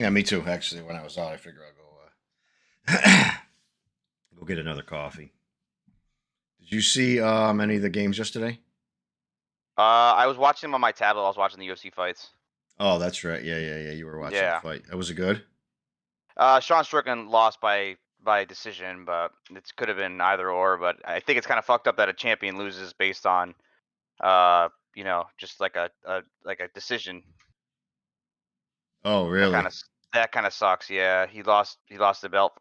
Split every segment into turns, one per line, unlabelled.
Yeah, me too. Actually, when I was out, I figured I'll go get another coffee. Did you see any of the games yesterday?
I was watching them on my tablet. I was watching the UFC fights.
Oh, that's right. Yeah, yeah, yeah. You were watching the
Yeah.
fight. That was it good?
Sean Strickland lost by decision, but it could have been either or. But I think it's kind of fucked up that a champion loses based on just like a decision.
Oh,
That
really?
kind of that kind of sucks. Yeah, he lost the belt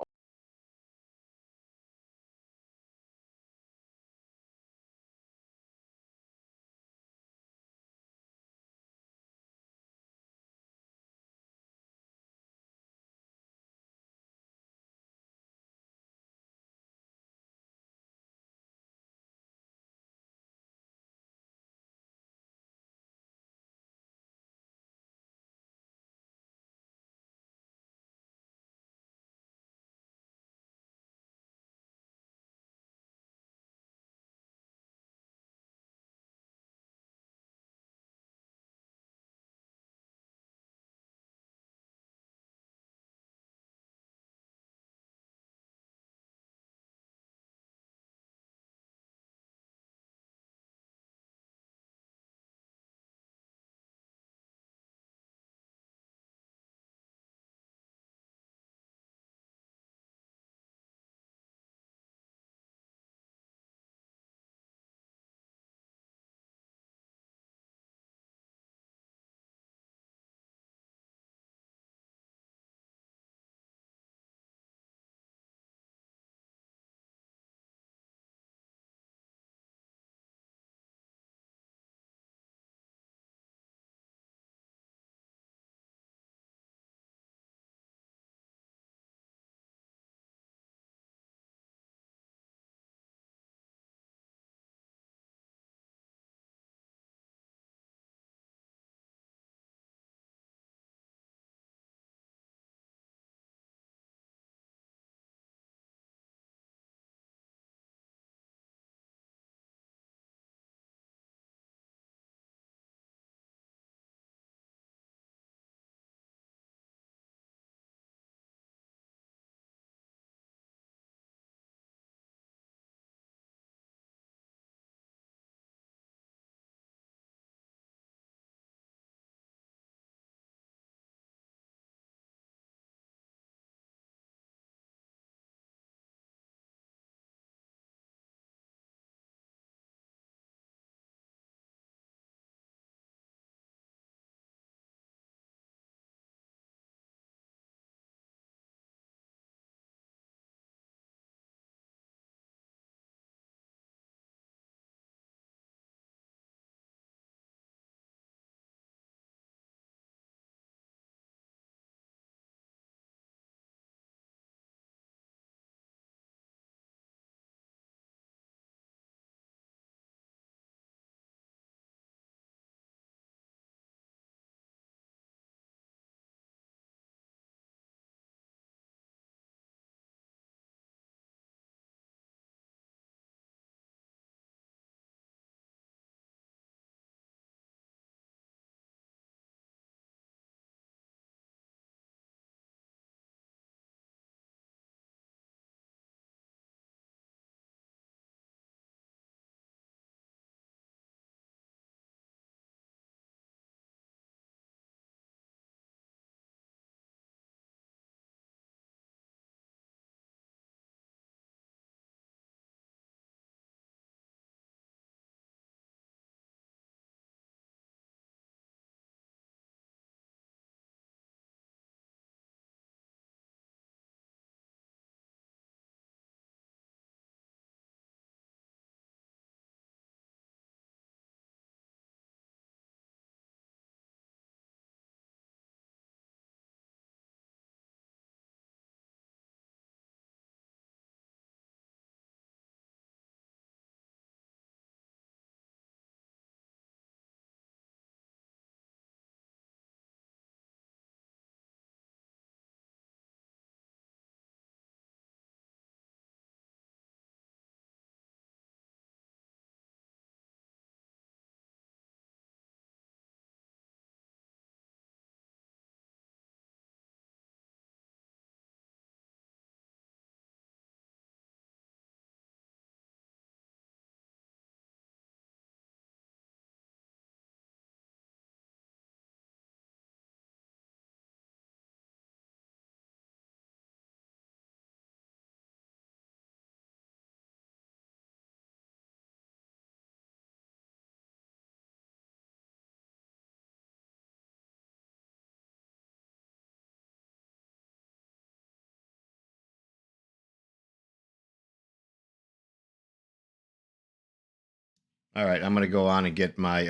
All right, I'm gonna go on and get my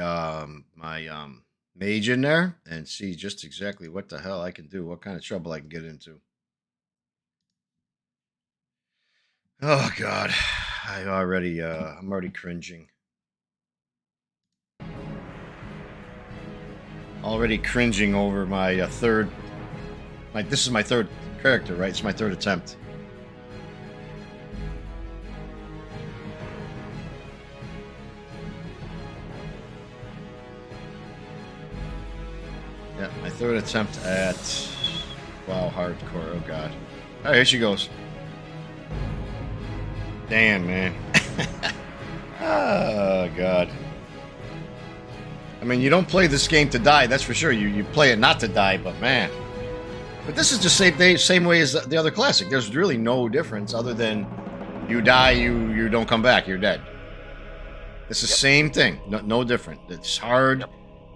mage in there and see just exactly what the hell I can do, what kind of trouble I can get into. Oh God, I'm already cringing. Already cringing over my third. This is my third character, right? It's my third attempt. Yeah, my third attempt at WoW Hardcore. Oh God. Oh, here she goes. Damn, man. Oh God. I mean, you don't play this game to die, that's for sure. You play it not to die, but man. But this is just same way as the other classic. There's really no difference other than you die, you don't come back, you're dead. It's the same thing, no different. It's hard.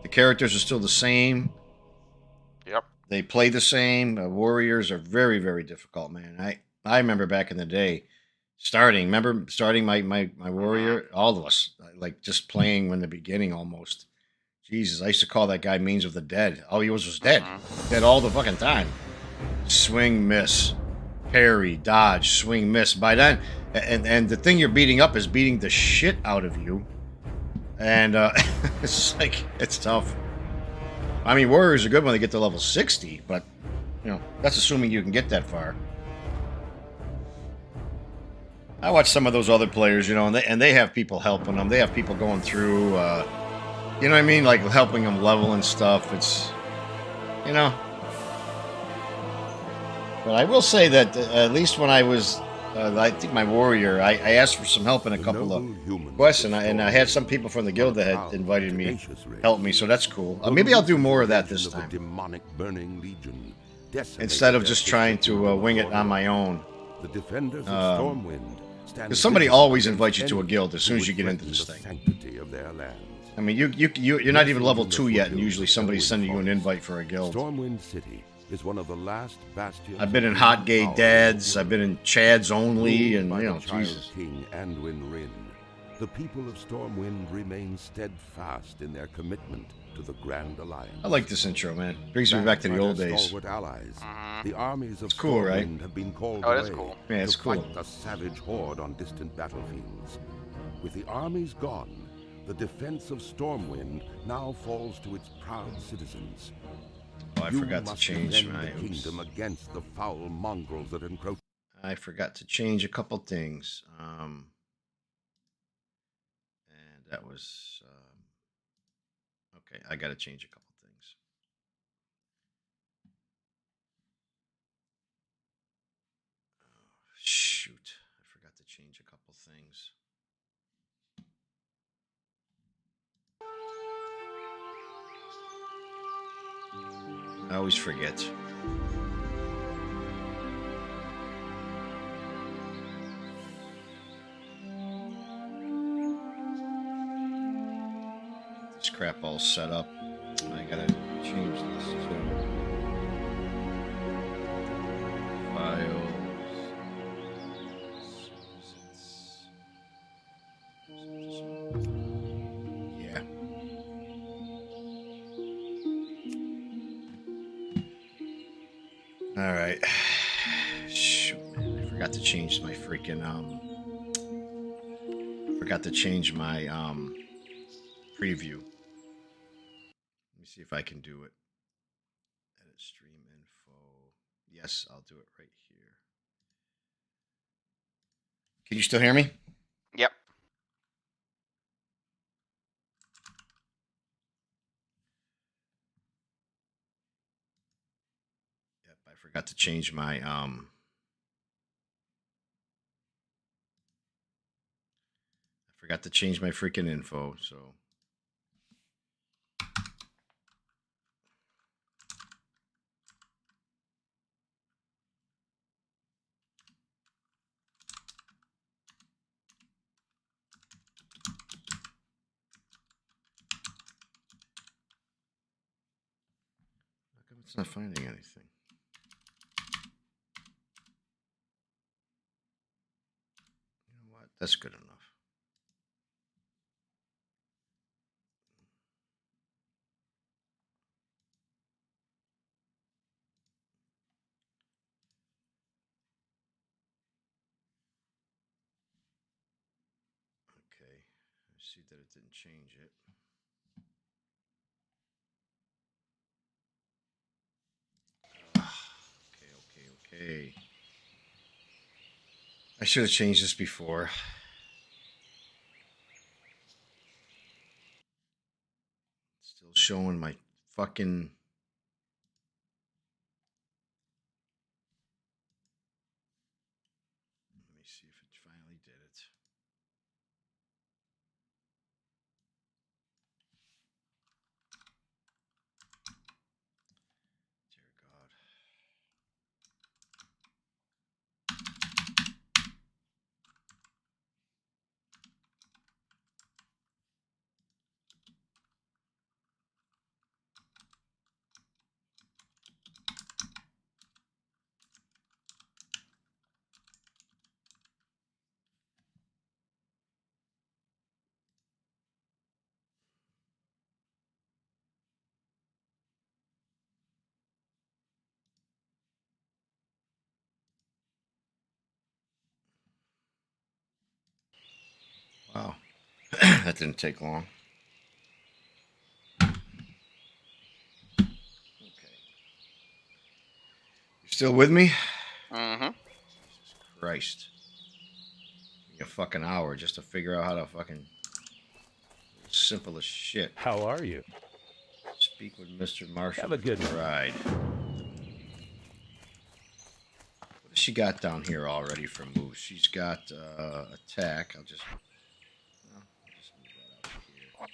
The characters are still the same.
Yep.
They play the same. Warriors are very, very difficult, man. I remember back in the day, starting my warrior. All of us like just playing in the beginning almost. Jesus, I used to call that guy Means of the Dead. All he was dead, dead all the fucking time. Swing, miss, parry, dodge, swing, miss. By then, and the thing you're beating up is beating the shit out of you, and it's like it's tough. I mean, warriors are good when they get to level 60, but that's assuming you can get that far. I watch some of those other players, and they have people helping them. They have people going through, you know what I mean, like helping them level and stuff. It's, But I will say that at least when I was, I think my warrior, I asked for some help in a couple of quests, and I had some people from the guild that had invited me, help me, so that's cool. Maybe I'll do more of that this time. Instead of just trying to wing it on my own.
The defenders of Stormwind,
because somebody always invites you to a guild as soon as you get into this thing. I mean, you're not even level 2 yet, and usually somebody's sending you an invite for a guild.
Stormwind City is one of the last bastions.
I've been in Hot Gay Dads, I've been in Chads Only, and Jesus.
King Anduin Rin, the people of Stormwind remain steadfast in their commitment to the Grand Alliance.
I like this intro, man. Brings me back to the old days.
Allies, the armies of
cool,
Stormwind
right?
have been called
Oh, that's
away
cool.
Yeah, it's
to
cool.
fight the savage horde on distant battlefields. With the armies gone, the defense of Stormwind now falls to its proud citizens.
Oh, I forgot to change my.
The kingdom against the foul mongrels that encroach.
I forgot to change a couple things. And that was okay. I got to change a couple things. Oh, shoot, I forgot to change a couple things. I always forget. This crap all set up. I gotta change this to files. Yeah. All right. Shoot, man, I forgot to change my freaking forgot to change my preview. Let me see if I can do it. Edit stream info. Yes, I'll do it right here. Can you still hear me?
Yep.
Yep, I forgot to change my forgot to change my freaking info, so. How come it's not finding anything? You know what? That's good enough. See that it didn't change it. Okay. I should have changed this before. Still showing my fucking... Let me see if it finally did it. Dear God. Wow. That didn't take long. Okay. You still with me?
Mm-hmm.
Jesus Christ. Give me a fucking hour just to figure out how to fucking... Simple as shit.
How are you?
Speak with Mr. Marshall.
Have a good one.
Ride. What has she got down here already for moves? She's got attack. I'll just move that out here.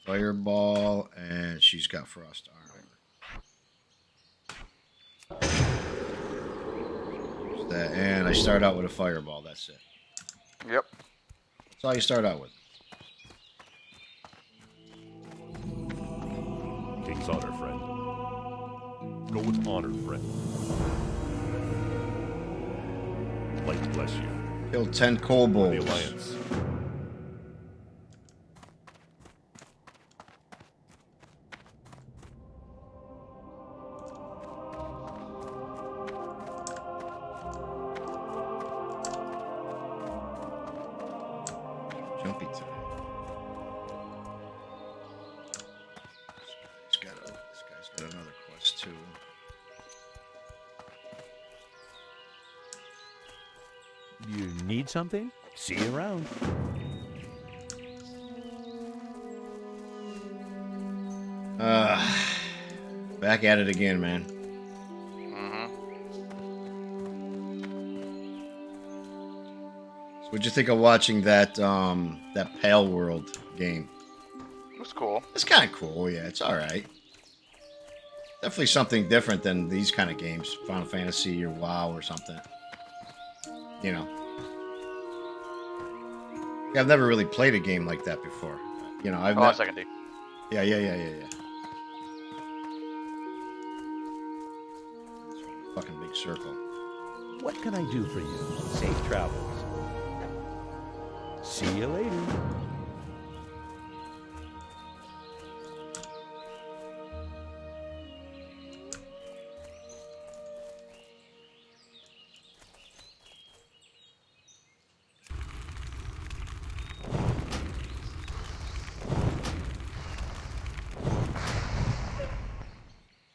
Fireball, and she's got frost armor. There's that, and I start out with a fireball. That's it.
Yep.
That's all you start out with.
King's honor, friend. Go with honor, friend. Light bless you.
Killed 10
For the
kobolds.
Alliance.
Jumpy time. This guy's got another quest too.
You need something? See you around.
Back at it again, man.
Mm-hmm.
So what'd you think of watching that that Pale World game?
It was cool.
It's kind of cool, yeah. It's all right. Definitely something different than these kind of games, Final Fantasy or WoW or something. You know, I've never really played a game like that before. You know, I've
Oh,
not.
second dude.
Yeah. Fucking big circle.
What can I do for you? Safe travels. See you later.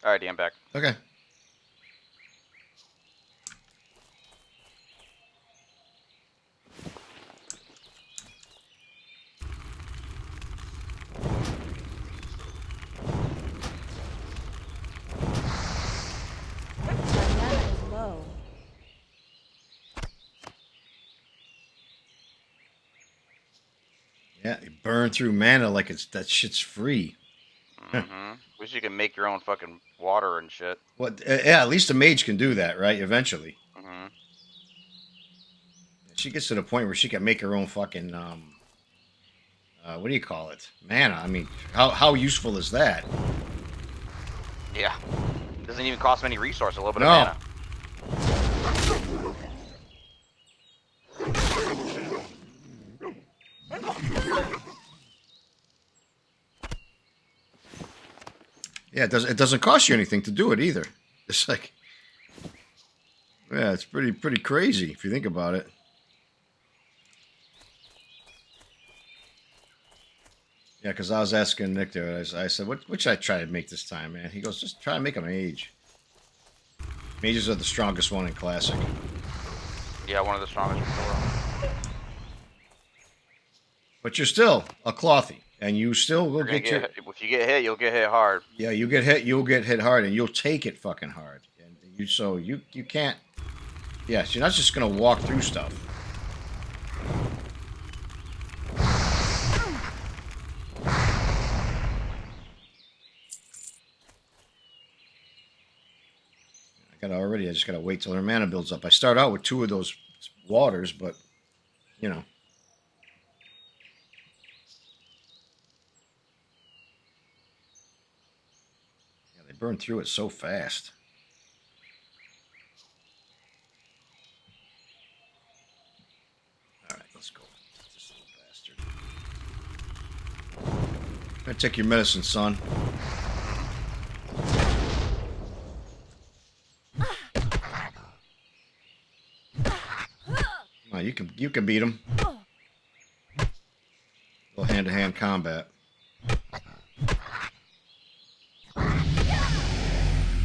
All right, I'm back.
Okay.
My mana is low.
Yeah, you burn through mana like it's that shit's free.
Mm-hmm. Wish you could make your own fucking water and shit.
What? Yeah, at least a mage can do that, right? Eventually,
Mm-hmm.
she gets to the point where she can make her own fucking what do you call it? Mana. I mean, how useful is that?
Yeah. Doesn't even cost many resources. A little bit
No.
of mana.
Yeah, it doesn't cost you anything to do it either. It's like, yeah, it's pretty crazy if you think about it. Yeah, because I was asking Nick there. I said, what should I try to make this time, man? He goes, just try to make a mage. Mages are the strongest one in Classic.
Yeah, one of the strongest before.
But you're still a clothy, and you still will
You're gonna
get your...
if you get hit, you'll get hit hard.
Yeah, you'll get hit hard, and you'll take it fucking hard. And you can't... Yes, you're not just going to walk through stuff. I just gotta wait till their mana builds up. I start out with 2 of those waters, but you know. Yeah, they burn through it so fast. Alright, let's go. This little bastard. Gotta take your medicine, son. You can beat him. Little hand-to-hand combat.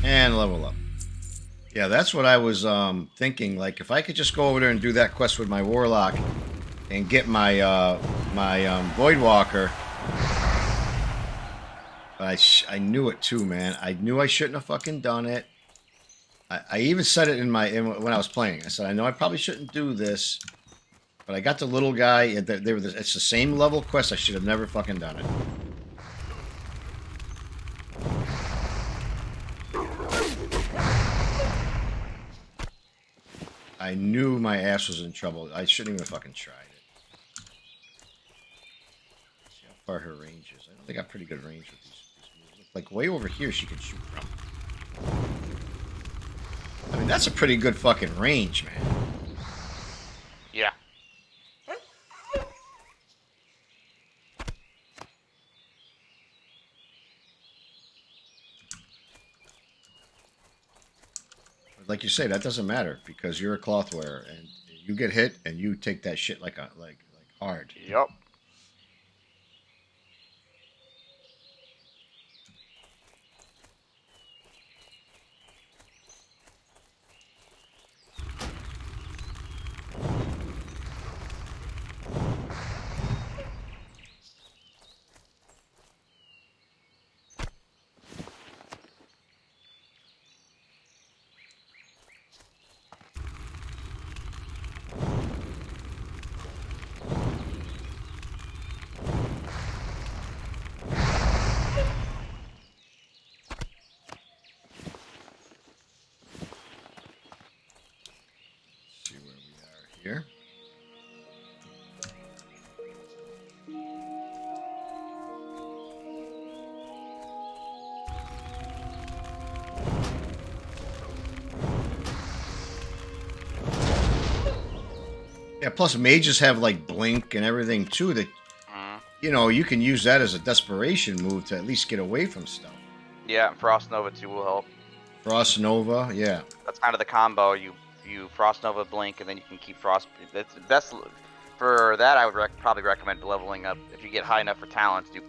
And level up. Yeah, that's what I was thinking. Like, if I could just go over there and do that quest with my warlock and get my Voidwalker. But I knew it too, man. I knew I shouldn't have fucking done it. I even said it when I was playing. I said, I know I probably shouldn't do this. But I got the little guy. It's the same level quest. I should have never fucking done it. I knew my ass was in trouble. I shouldn't even fucking tried it. See how far her range is. I think I got pretty good range with these moves. Like way over here she can shoot from. I mean, that's a pretty good fucking range, man.
Yeah.
Like you say, that doesn't matter because you're a cloth wearer and you get hit and you take that shit like hard.
Yep.
See where we are here. Yeah, plus mages have like blink and everything too that you know, you can use that as a desperation move to at least get away from stuff.
Yeah, Frost Nova too will help.
Frost Nova, yeah.
That's kind of the combo. You Frost Nova blink, and then you can keep Frost. That's the best for that. I would probably recommend leveling up if you get high enough for talents. Do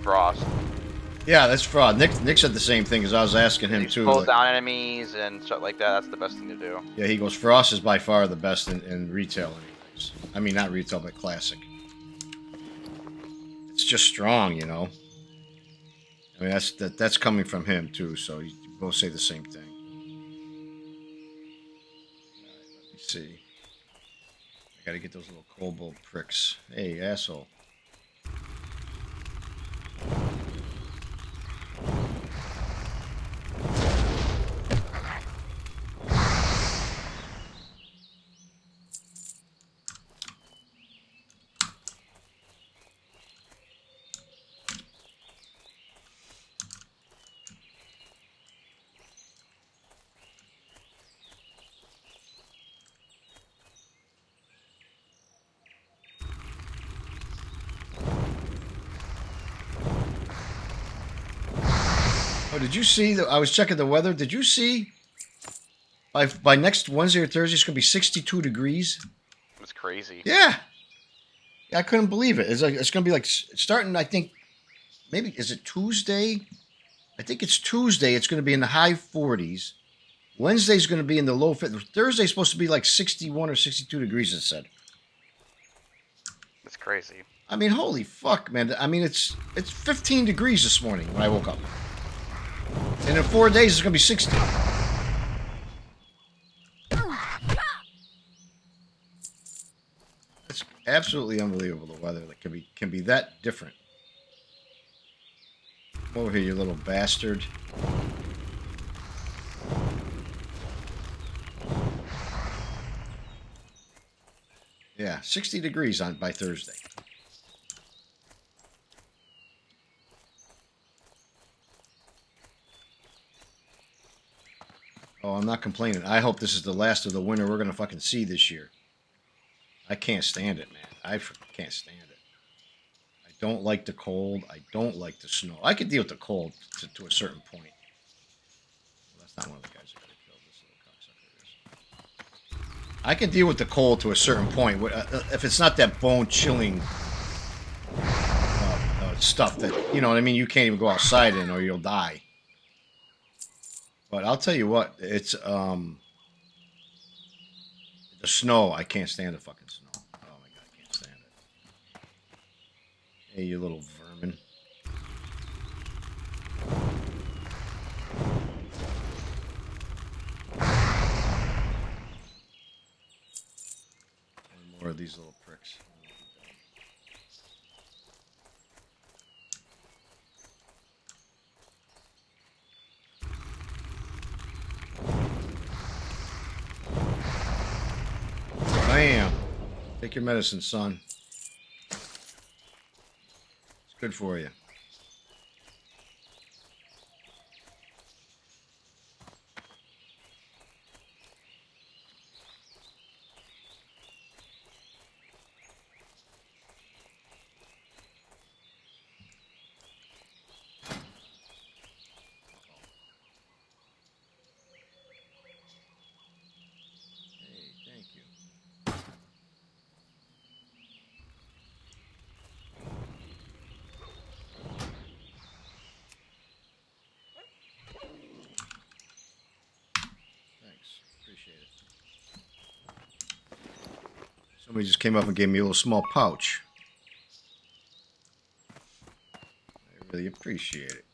Frost.
Yeah, that's fraud. Nick said the same thing because I was asking him too.
Slows down enemies and stuff like that. That's the best thing to do.
Yeah, he goes, Frost is by far the best in retail anyways. I mean, not retail, but classic. It's just strong, you know. I mean, that's coming from him too, so you both say the same thing. All right, let me see. I gotta get those little kobold pricks. Hey, asshole. Oh, did you see that? I was checking the weather. Did you see? By next Wednesday or Thursday, it's gonna be 62 degrees.
It's crazy.
Yeah. I couldn't believe it. It's like it's gonna be like starting. I think maybe is it Tuesday? I think it's Tuesday. It's gonna be in the high 40s. Wednesday's gonna be in the low 50s. Thursday's supposed to be like 61 or 62 degrees. It said.
It's crazy.
I mean, holy fuck, man. I mean, it's 15 degrees this morning when I woke up, and in 4 days it's gonna be 60. It's absolutely unbelievable the weather that can be that different. Come over here, you little bastard. Yeah, 60 degrees on by Thursday. Oh, I'm not complaining. I hope this is the last of the winter we're gonna fucking see this year. I can't stand it, man. I can't stand it. I don't like the cold. I don't like the snow. I could deal with the cold to a certain point. Well, that's not one of the guys I gotta kill. This little cocksucker is. I can deal with the cold to a certain point. If it's not that bone-chilling stuff that, you know what I mean, you can't even go outside in or you'll die. But I'll tell you what, it's the snow. I can't stand the fucking snow. Oh my god, I can't stand it. Hey, you little vermin. One more of these little pricks. Bam! Take your medicine, son. It's good for you. Hey, thank you. Thanks. Appreciate it. Somebody just came up and gave me a little small pouch. I really appreciate it.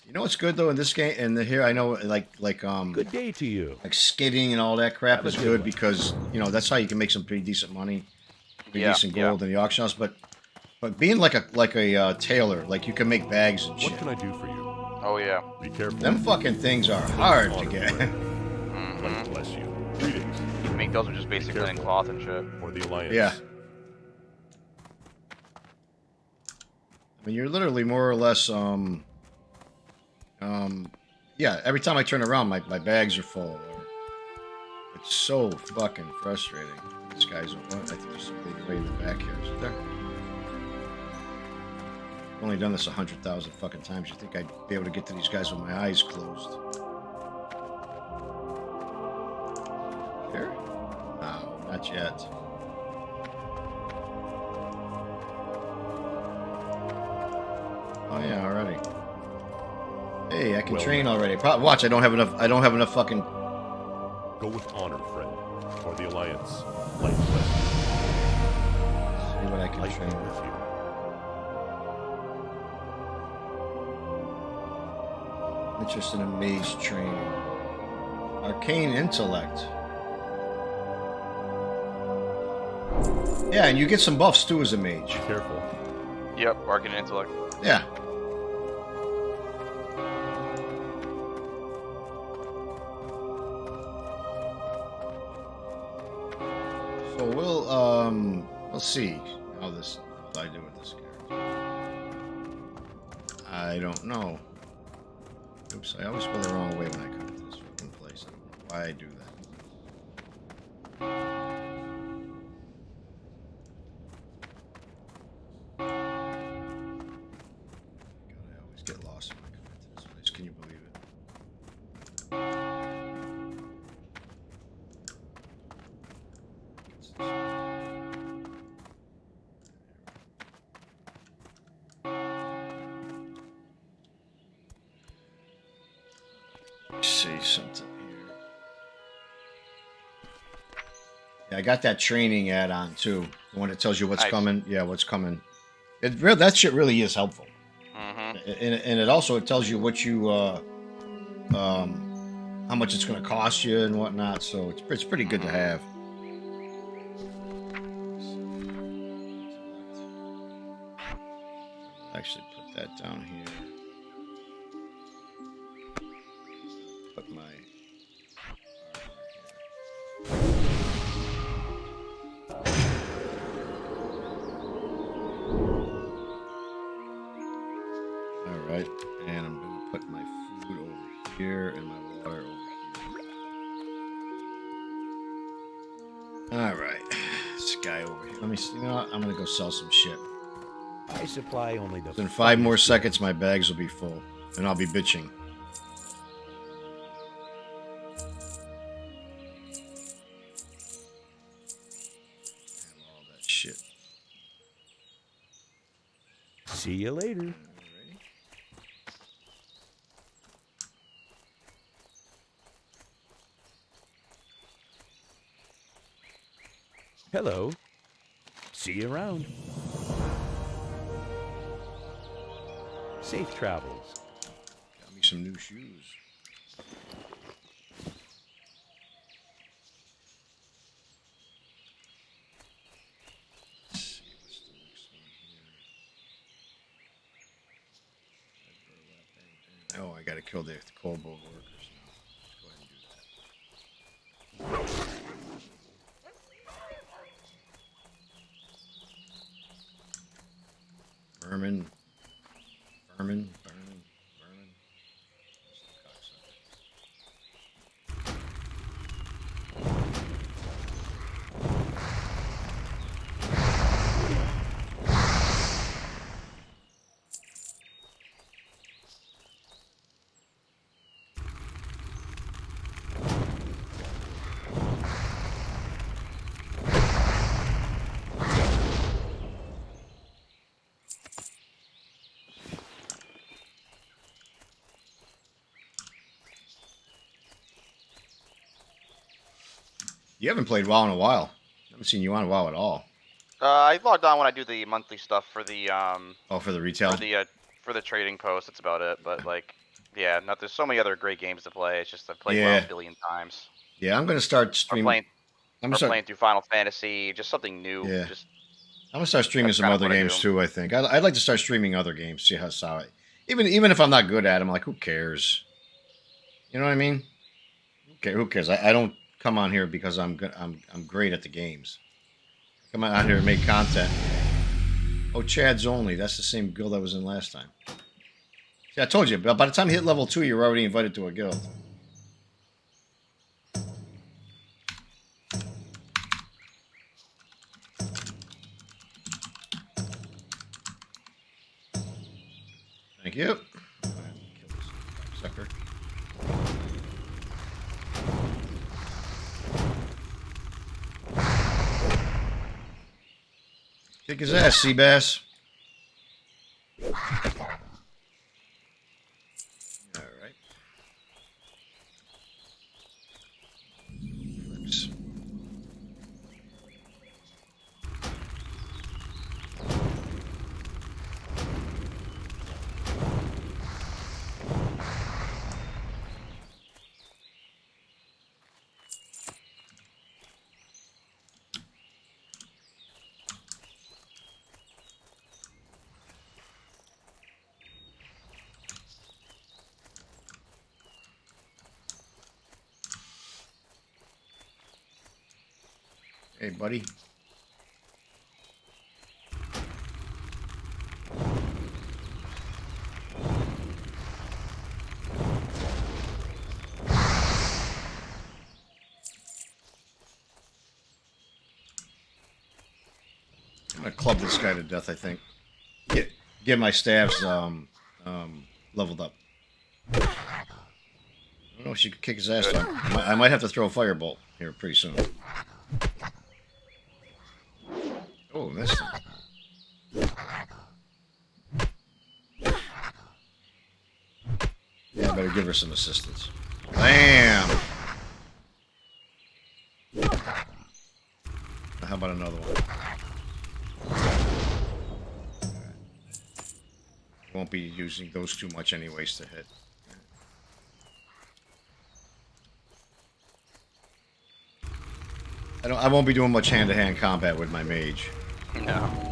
You know what's good though in this game and here I know like
Good day to you.
like skidding and all that crap
Have a
is
good
good
one.
because you know that's how you can make some pretty decent money, pretty
Yeah,
decent
yeah.
gold in the auction house. But being like a tailor, like you can make bags and shit.
What can I do for you?
Oh yeah.
Be careful.
Them fucking things are hard to
Honor,
get.
friend.
Mm-hmm.
Life bless you. Greetings.
You can make those with just basically in
careful.
cloth and shit.
For the Alliance.
Yeah. I mean, you're literally more or less yeah. Every time I turn around, my bags are full. It's so fucking frustrating. These guys are. I think there's somebody way in the back here. Is there? I've only done this 100,000 fucking times. You think I'd be able to get to these guys with my eyes closed? Here? No, not yet. Oh yeah, already. Hey, I can
Well
train
done.
already. Watch, I don't have enough. I don't have enough fucking.
Go with honor, friend. For the Alliance. Life bless
See what I
you.
can
Life be
train.
with you.
Interested in mage training. Arcane intellect. Yeah, and you get some buffs too as a mage.
Be careful.
Yep, Arcane Intellect.
Yeah. So we'll see how I do with this character. I don't know. Oops, I always go the wrong way when I come to this fucking place. I don't know why I do that. God, I always get lost when I come into this place. Can you believe it? What's this? see something here. Yeah, I got that training add-on too. The one that tells you what's
Nice.
coming. Yeah, what's coming. That shit really is helpful.
Mm-hmm.
And it also tells you what you how much it's going to cost you and whatnot. So it's pretty good to have. Actually, put that down here. Put my all right, and I'm going to put my food over here and my water over here. All right, this guy over here. Let me see. You know what? I'm going to go sell some shit.
I supply only the.
In 5 more
finest
seconds, my bags will be full, and I'll be bitching. All that shit.
See you later.
Alrighty.
Hello. See you around. Safe travels.
Got me some new shoes. Let's see, what's the next one here? Oh, I gotta kill the kobold workers now. Let's go ahead and do that. Vermin. Vermin. Vermin. Vermin. That's the You haven't played WoW in a while. I haven't seen you on WoW at all.
I logged on when I do the monthly stuff for the
Oh, for the retail?
for the trading post. That's about it. But like, yeah, not there's so many other great games to play. It's just I've played WoW
Yeah.
a billion times.
Yeah, I'm gonna start
Or
streaming.
playing through Final Fantasy, just something new.
Yeah.
Just
I'm gonna start streaming
That's
some
kinda
other
what I
games
do.
too. I think I'd like to start streaming other games. See how it. Even if I'm not good at them, like who cares? You know what I mean? Okay, who cares? I don't come on here because I'm good. I'm great at the games. I come out here to make content. Oh, Chad's only. That's the same guild I was in last time. See, I told you. By the time you hit level 2, you're already invited to a guild. Thank you. Kill this sucker. Kick his ass, Seabass. All right. Flips. Hey, buddy. I'm gonna club this guy to death. I think. Get my staffs leveled up. I don't know if she could kick his ass. Though. I might have to throw a firebolt here pretty soon. Oh, missed him. Yeah, I better give her some assistance. Bam! How about another one? Won't be using those too much anyways to hit. I won't be doing much hand-to-hand combat with my mage.
No.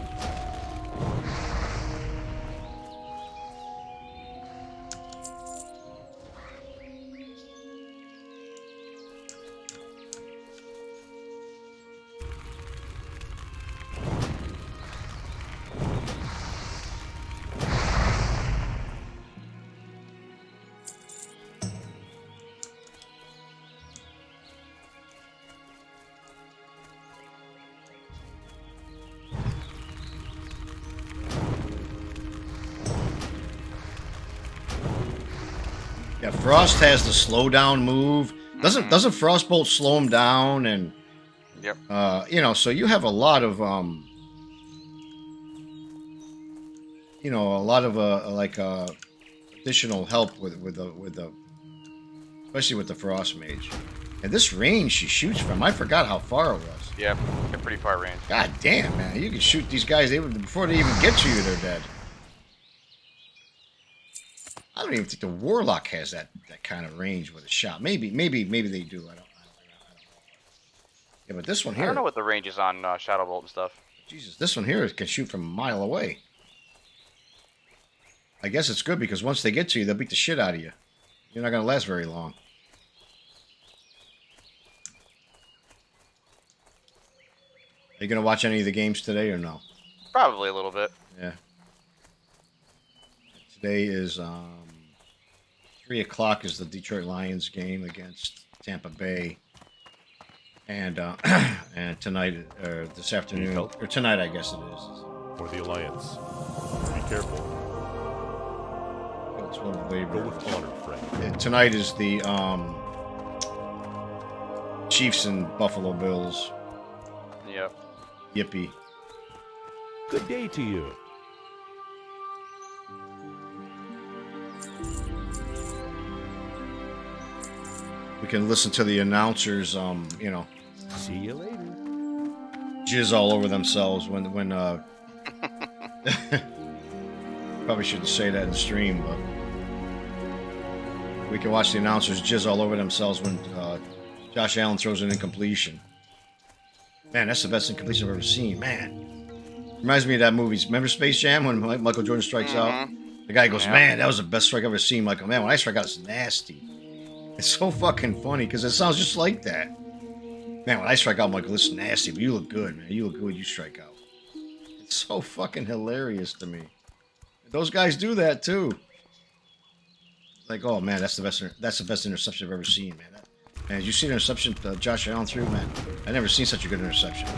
Yeah, Frost has the slowdown move. Doesn't Frostbolt slow him down? And
Yep.
you know, so you have a lot of you know, a lot of additional help with the especially with the Frost Mage. And this range she shoots from, I forgot how far it was.
Yep. They're pretty far range.
God damn, man, you can shoot these guys before they even get to you, they're dead. I don't even think the Warlock has that kind of range with a shot. Maybe they do. I don't know. Yeah, but this one here.
I don't know what the range is on Shadow Bolt and stuff.
Jesus, this one here can shoot from a mile away. I guess it's good because once they get to you, they'll beat the shit out of you. You're not going to last very long. Are you going to watch any of the games today or no?
Probably a little bit.
Yeah. Today is 3 o'clock is the Detroit Lions game against Tampa Bay, and and tonight or this afternoon or tonight I guess it is.
For the Alliance. Be careful. Go with honor, friend.
And tonight is the Chiefs and Buffalo Bills.
Yep.
Yippee!
Good day to you.
We can listen to the announcers, you know,
See you later.
jizz all over themselves when probably shouldn't say that in the stream, but we can watch the announcers jizz all over themselves when Josh Allen throws an incompletion. Man, that's the best incompletion I've ever seen. Man, reminds me of that movie. Remember Space Jam when Michael Jordan strikes out? The guy goes, "Man, that was the best strike I've ever seen." Michael, man, when I strike out, it's nasty. It's so fucking funny because it sounds just like that. Man, when I strike out, Michael, it's nasty, but you look good, man. You look good when you strike out. It's so fucking hilarious to me. Those guys do that too. Like, oh man, that's the best interception I've ever seen, man. Man, did you see the interception Josh Allen threw, man? I never seen such a good interception.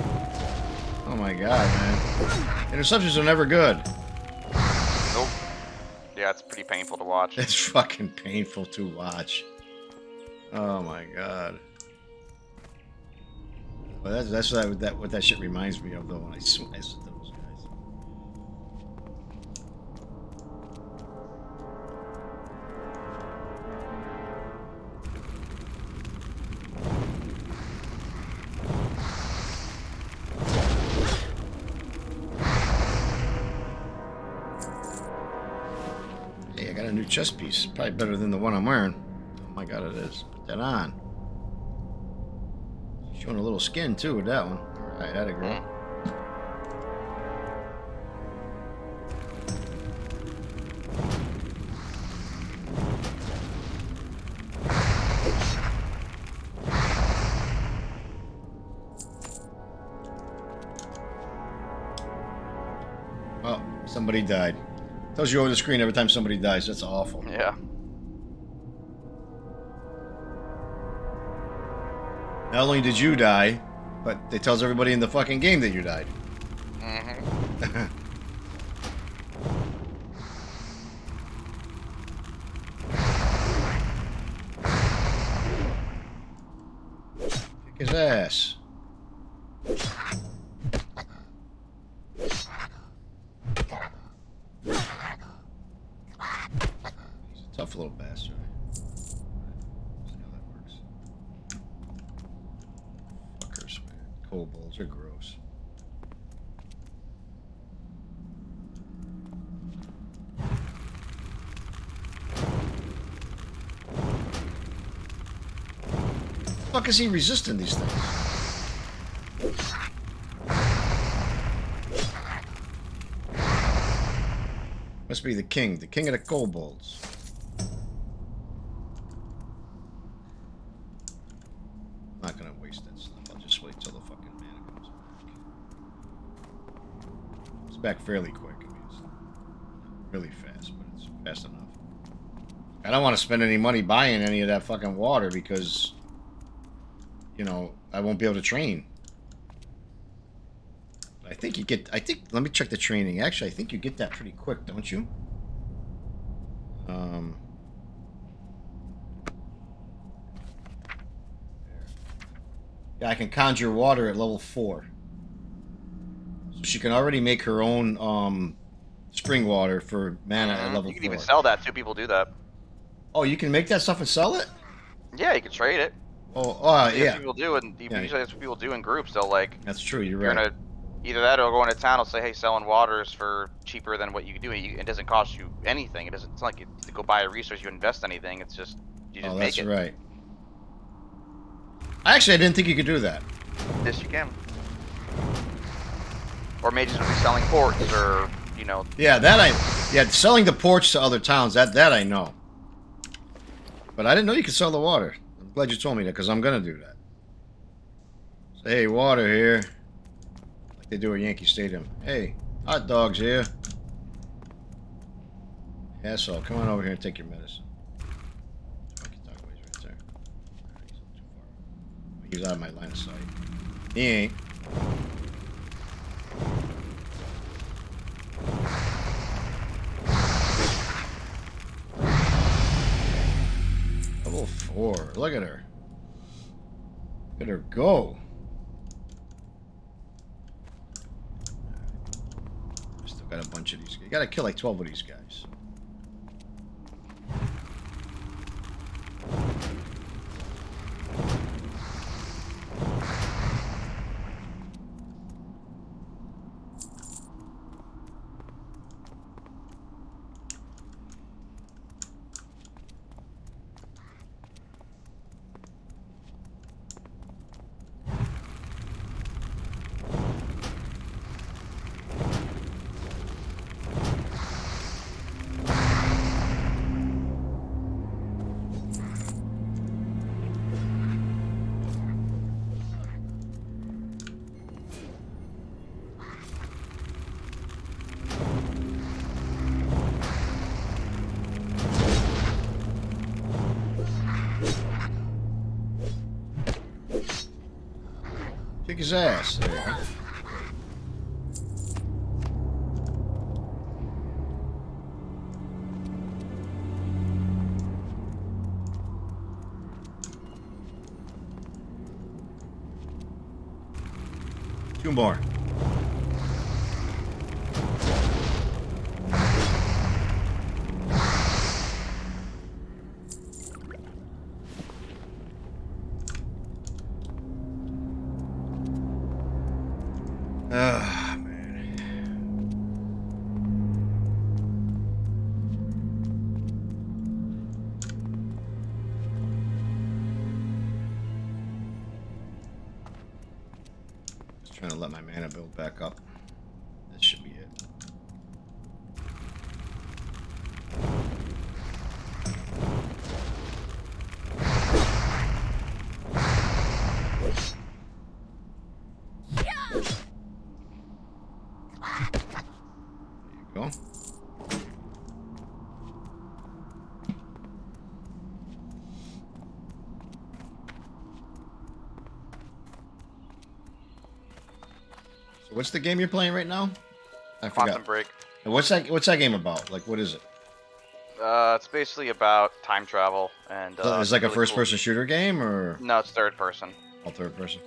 Oh my god, man. Interceptions are never good.
Nope. Yeah, it's pretty painful to watch.
It's fucking painful to watch. Oh my god. Well, that's what that shit reminds me of, though, when I listen to those guys. Hey, I got a new chest piece. Probably better than the one I'm wearing. Oh my god, it is. Put that on. Showing a little skin too with that one. Alright, that'd agree. Well, somebody died. Tells you over the screen every time somebody dies. That's awful.
Yeah.
Not only did you die, but it tells everybody in the fucking game that you died.
Mm-hmm.
Kick his ass. He's a tough little bastard. Kobolds are gross. Fuck is he resisting these things? Must be the king of the kobolds. I'm not gonna waste that stuff. I'll just wait till the fucking mana comes back. It's back fairly quick. I mean, it's not really fast, but it's fast enough. I don't want to spend any money buying any of that fucking water because, you know, I won't be able to train. I think you get. Let me check the training. Actually, I think you get that pretty quick, don't you? Yeah, I can conjure water at level 4. So she can already make her own spring water for mana at level 4.
You can even sell that too. People do that.
Oh, you can make that stuff and sell it?
Yeah, you can trade it.
Yeah.
People do, and usually that's what people do in groups. They'll like.
That's true. You're
You're
right.
gonna either that or go into town. Will say, hey, selling waters for cheaper than what you can do. It doesn't cost you anything. It doesn't. It's not like you have to go buy a resource. You invest anything. It's just you just make it.
That's right. Actually, I didn't think you could do that.
Yes, you can. Or mages will be selling ports, or you know.
Yeah, selling the porch to other towns. That I know. But I didn't know you could sell the water. I'm glad you told me that because I'm gonna do that. Say, hey, water here. Like they do at Yankee Stadium. Hey, hot dogs here. Yeah, so come on over here and take your medicine. Fucking dog ways right there. Alright, he's not too far. He's out of my line of sight. He ain't. Level 4. Look at her. Look at her go. I still got a bunch of these. You gotta kill like 12 of these guys. Kick his ass. There you go. Two more. Ah, man. Just trying to let my mana build back up. That should be it. Go. So what's the game you're playing right now? I
Quantum
forgot.
Break.
And what's that game about? Like, what is it?
It's basically about time travel and.
Is it like a
really
first-person shooter game, or
No, it's third person.
all third person?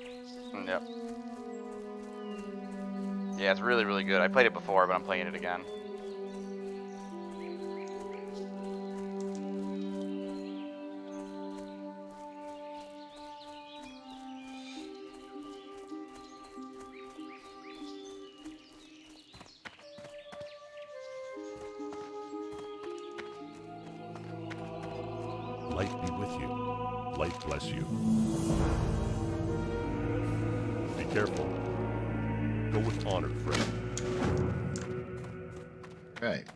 Yep. Yeah, it's really, really good. I played it before, but I'm playing it again.
Light be with you. Light bless you. Be careful. Go with honor, friend.
Right.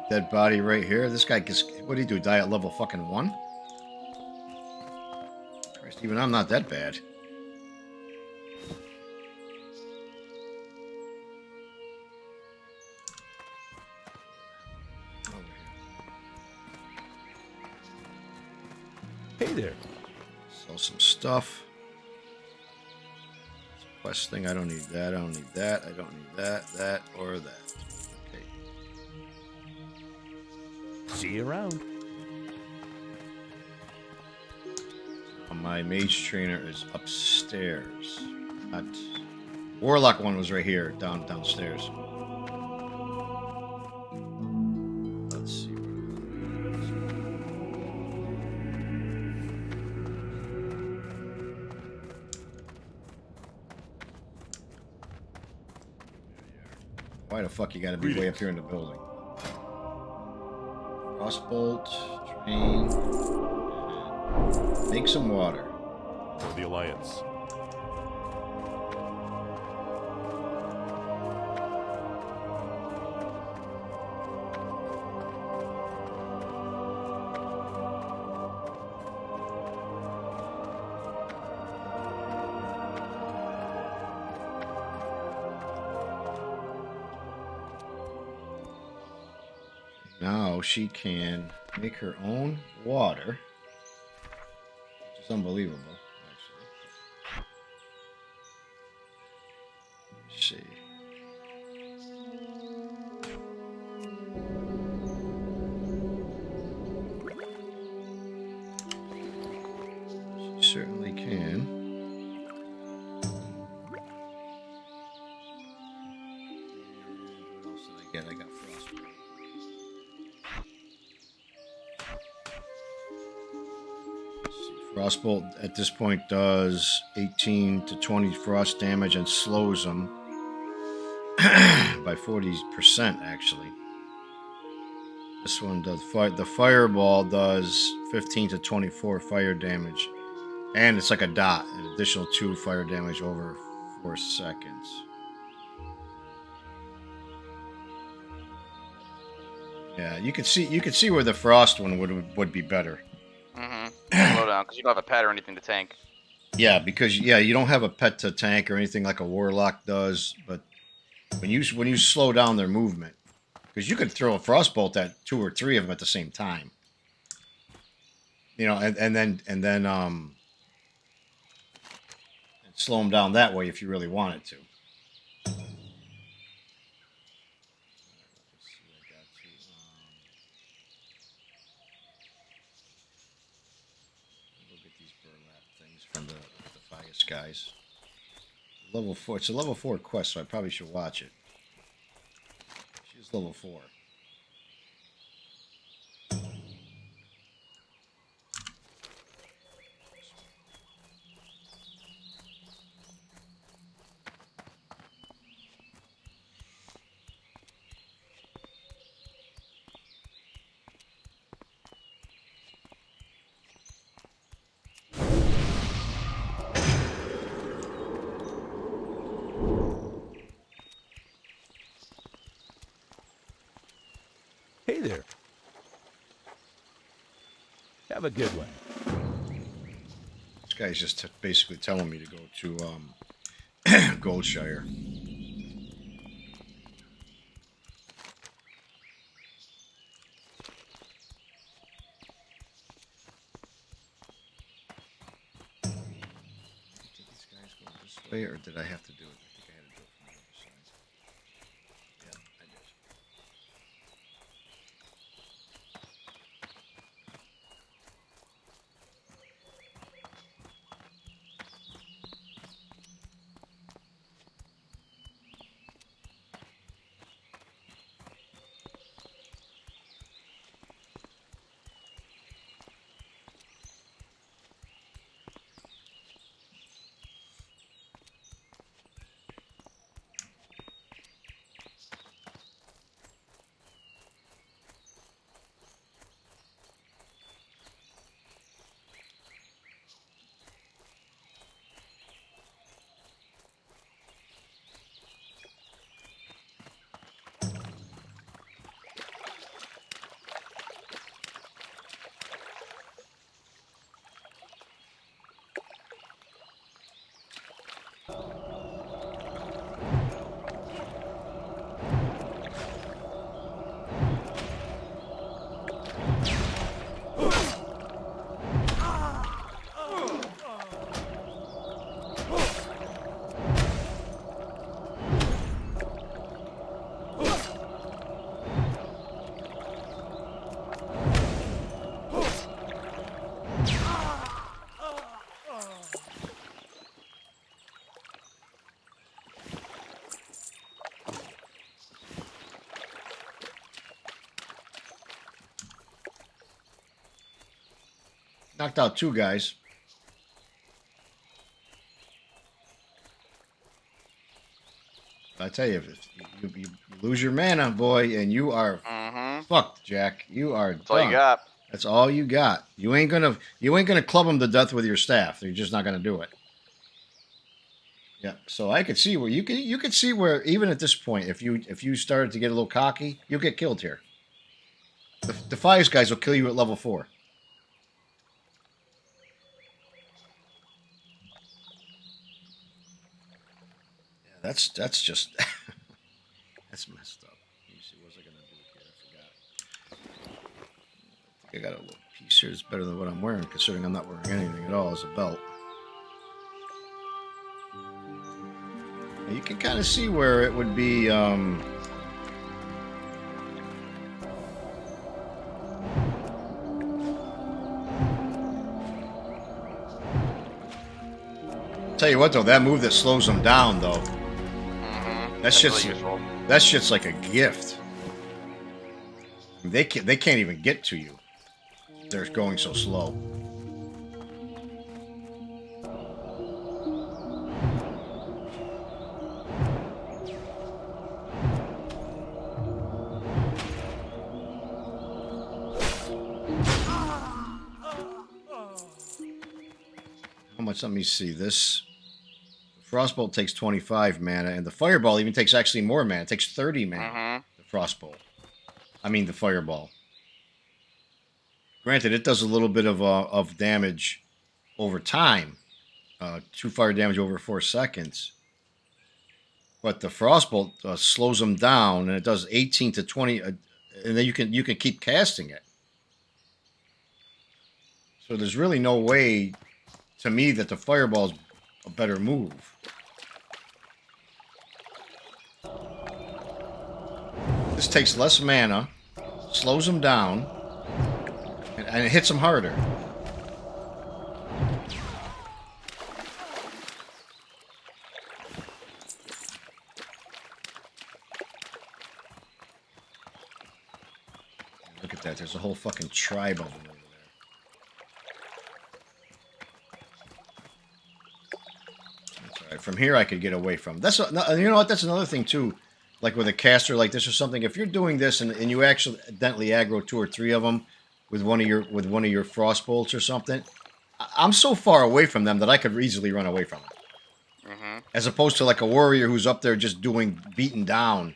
Dead body right here. This guy gets. What do you do? Die at level fucking 1? Christ, even I'm not that bad. Over here.
Hey there.
Sell some stuff. Quest thing. I don't need that. I don't need that. I don't need that. That or that. Okay.
See you around.
My mage trainer is upstairs. Not Warlock one was right here, downstairs. Let's see. Why the fuck you gotta be way up here in the building? Crossbolt, train, make some water.
For the Alliance.
Now she can make her own water, which is unbelievable, actually. Let's see. She certainly can. What else did I get? I got frostbite. Frostbolt at this point does 18 to 20 frost damage and slows them by 40%, actually. This one does the fireball does 15 to 24 fire damage, and it's like a dot, an additional 2 fire damage over 4 seconds. Yeah, you could see where the frost one would be better.
Slow down, because you don't have a pet or anything to tank.
Yeah, because you don't have a pet to tank or anything like a warlock does. But when you slow down their movement, because you could throw a frostbolt at 2 or 3 of them at the same time, and then slow them down that way if you really wanted to. From the Phias guys. Level 4. It's a level 4 quest, so I probably should watch it. She's level 4.
Hey there. Have a good one.
This guy's just basically telling me to go to Goldshire. Did these guys go this way, or did I have to do it? I think I had to do it from the other side. Yeah, I did. Knocked out 2 guys. I tell you, if you lose your mana, boy, and you are
Mm-hmm.
fucked, Jack. You are
That's all
done.
you got.
That's all you got. You ain't gonna club them to death with your staff. You're just not gonna do it. Yeah. So I could see where you could see where even at this point, if you started to get a little cocky, you'll get killed here. The Defias guys will kill you at level 4. Yeah, that's just that's messed up. Let me see, what was I gonna do here? I forgot. I think I got a little piece here. It's better than what I'm wearing, considering I'm not wearing anything at all as a belt. You can kind of see where it would be. Tell you what, though, that move that slows them down, though,
Mm-hmm.
that shit's
really useful.
that shit's like a gift. They can't even get to you. They're going so slow. How much? Let me see. This Frostbolt takes 25 mana, and the Fireball even takes actually more mana. It takes 30 mana.
Mm-hmm.
The Frostbolt. I mean the Fireball. Granted, it does a little bit of damage over time. 2 fire damage over 4 seconds. But the Frostbolt slows them down, and it does 18 to 20, and then you can keep casting it. So there's really no way, to me, that the Fireball's a better move. This takes less mana, slows them down, and it hits them harder. Look at that. There's a whole fucking tribe of them over there. That's all right. From here, I could get away from. That's you know what? That's another thing too. Like with a caster like this or something. If you're doing this and you accidentally aggro 2 or 3 of them with one of your frost bolts or something, I'm so far away from them that I could easily run away from them.
Mm-hmm.
As opposed to like a warrior who's up there just beating down,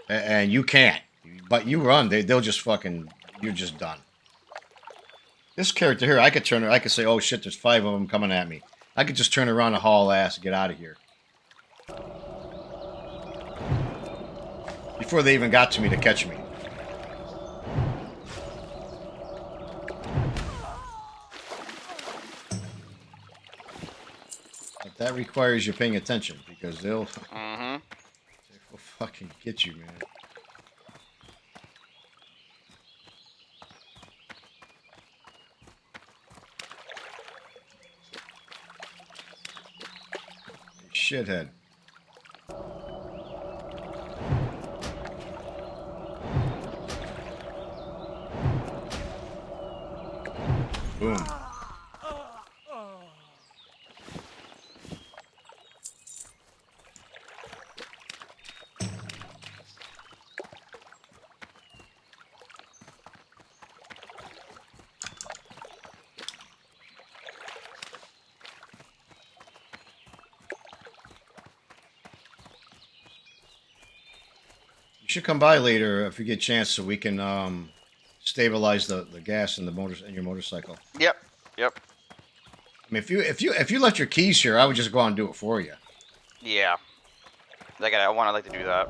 and you can't. But you run, they'll just fucking, you're just done. This character here, I could say, oh shit, there's 5 of them coming at me. I could just turn around and haul ass and get out of here. Before they even got to me to catch me. But that requires you paying attention, because they'll fucking get you, man. Shithead. Boom. You should come by later if you get a chance so we can stabilize the gas in your motorcycle.
Yep. Yep.
I mean, if you left your keys here, I would just go out and do it for you.
Yeah. I'd like to do that.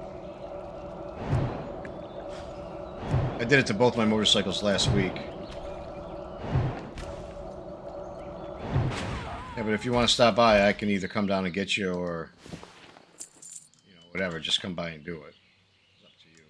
I did it to both my motorcycles last week. Yeah, but if you want to stop by, I can either come down and get you or, whatever. Just come by and do it. It's up to you.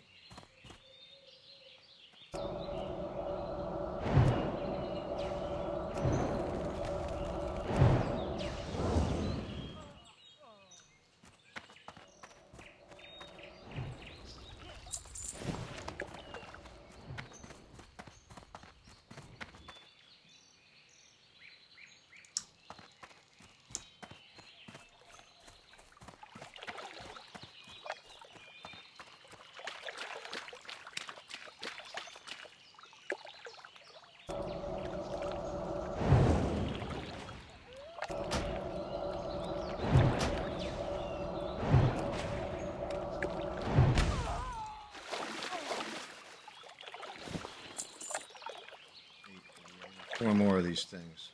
4 more of these things.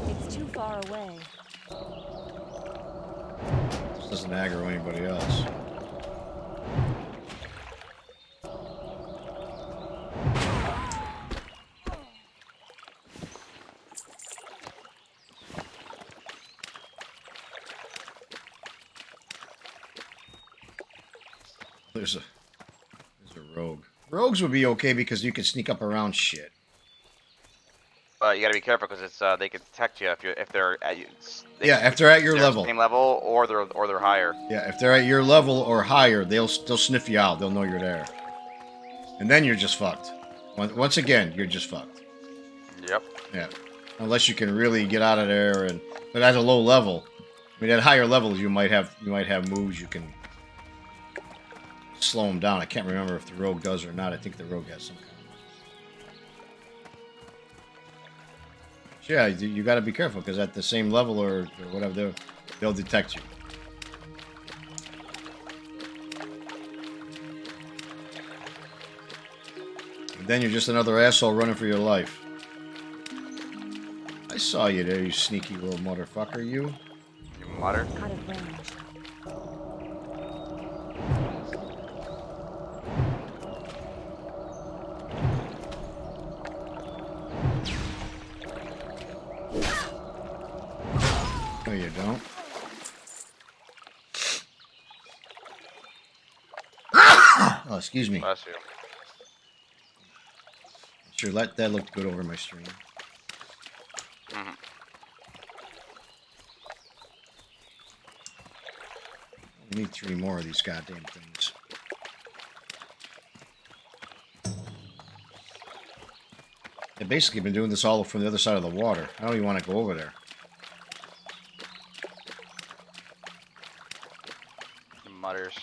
It's too far away.
This doesn't aggro anybody else. There's a rogue. Rogues would be okay because you can sneak up around shit.
But you gotta be careful because it's they can detect you if they're at you.
Yeah, if they're at your
they're
level.
same level, or they're higher.
Yeah, if they're at your level or higher, they'll sniff you out. They'll know you're there, and then you're just fucked. Once again, you're just fucked.
Yep.
Yeah, unless you can really get out of there. But at a low level, I mean, at higher levels, you might have moves you can slow them down. I can't remember if the rogue does or not. I think the rogue has some kind of. Yeah, you got to be careful because at the same level or whatever, they'll detect you. And then you're just another asshole running for your life. I saw you there, you sneaky little motherfucker, you.
You mutter.
Out of range.
No, you don't. Oh, excuse me.
Bless you.
Sure, that looked good over my stream.
Mm-hmm.
I need 3 more of these goddamn things. I've basically been doing this all from the other side of the water. I don't even want to go over there.
Mutters.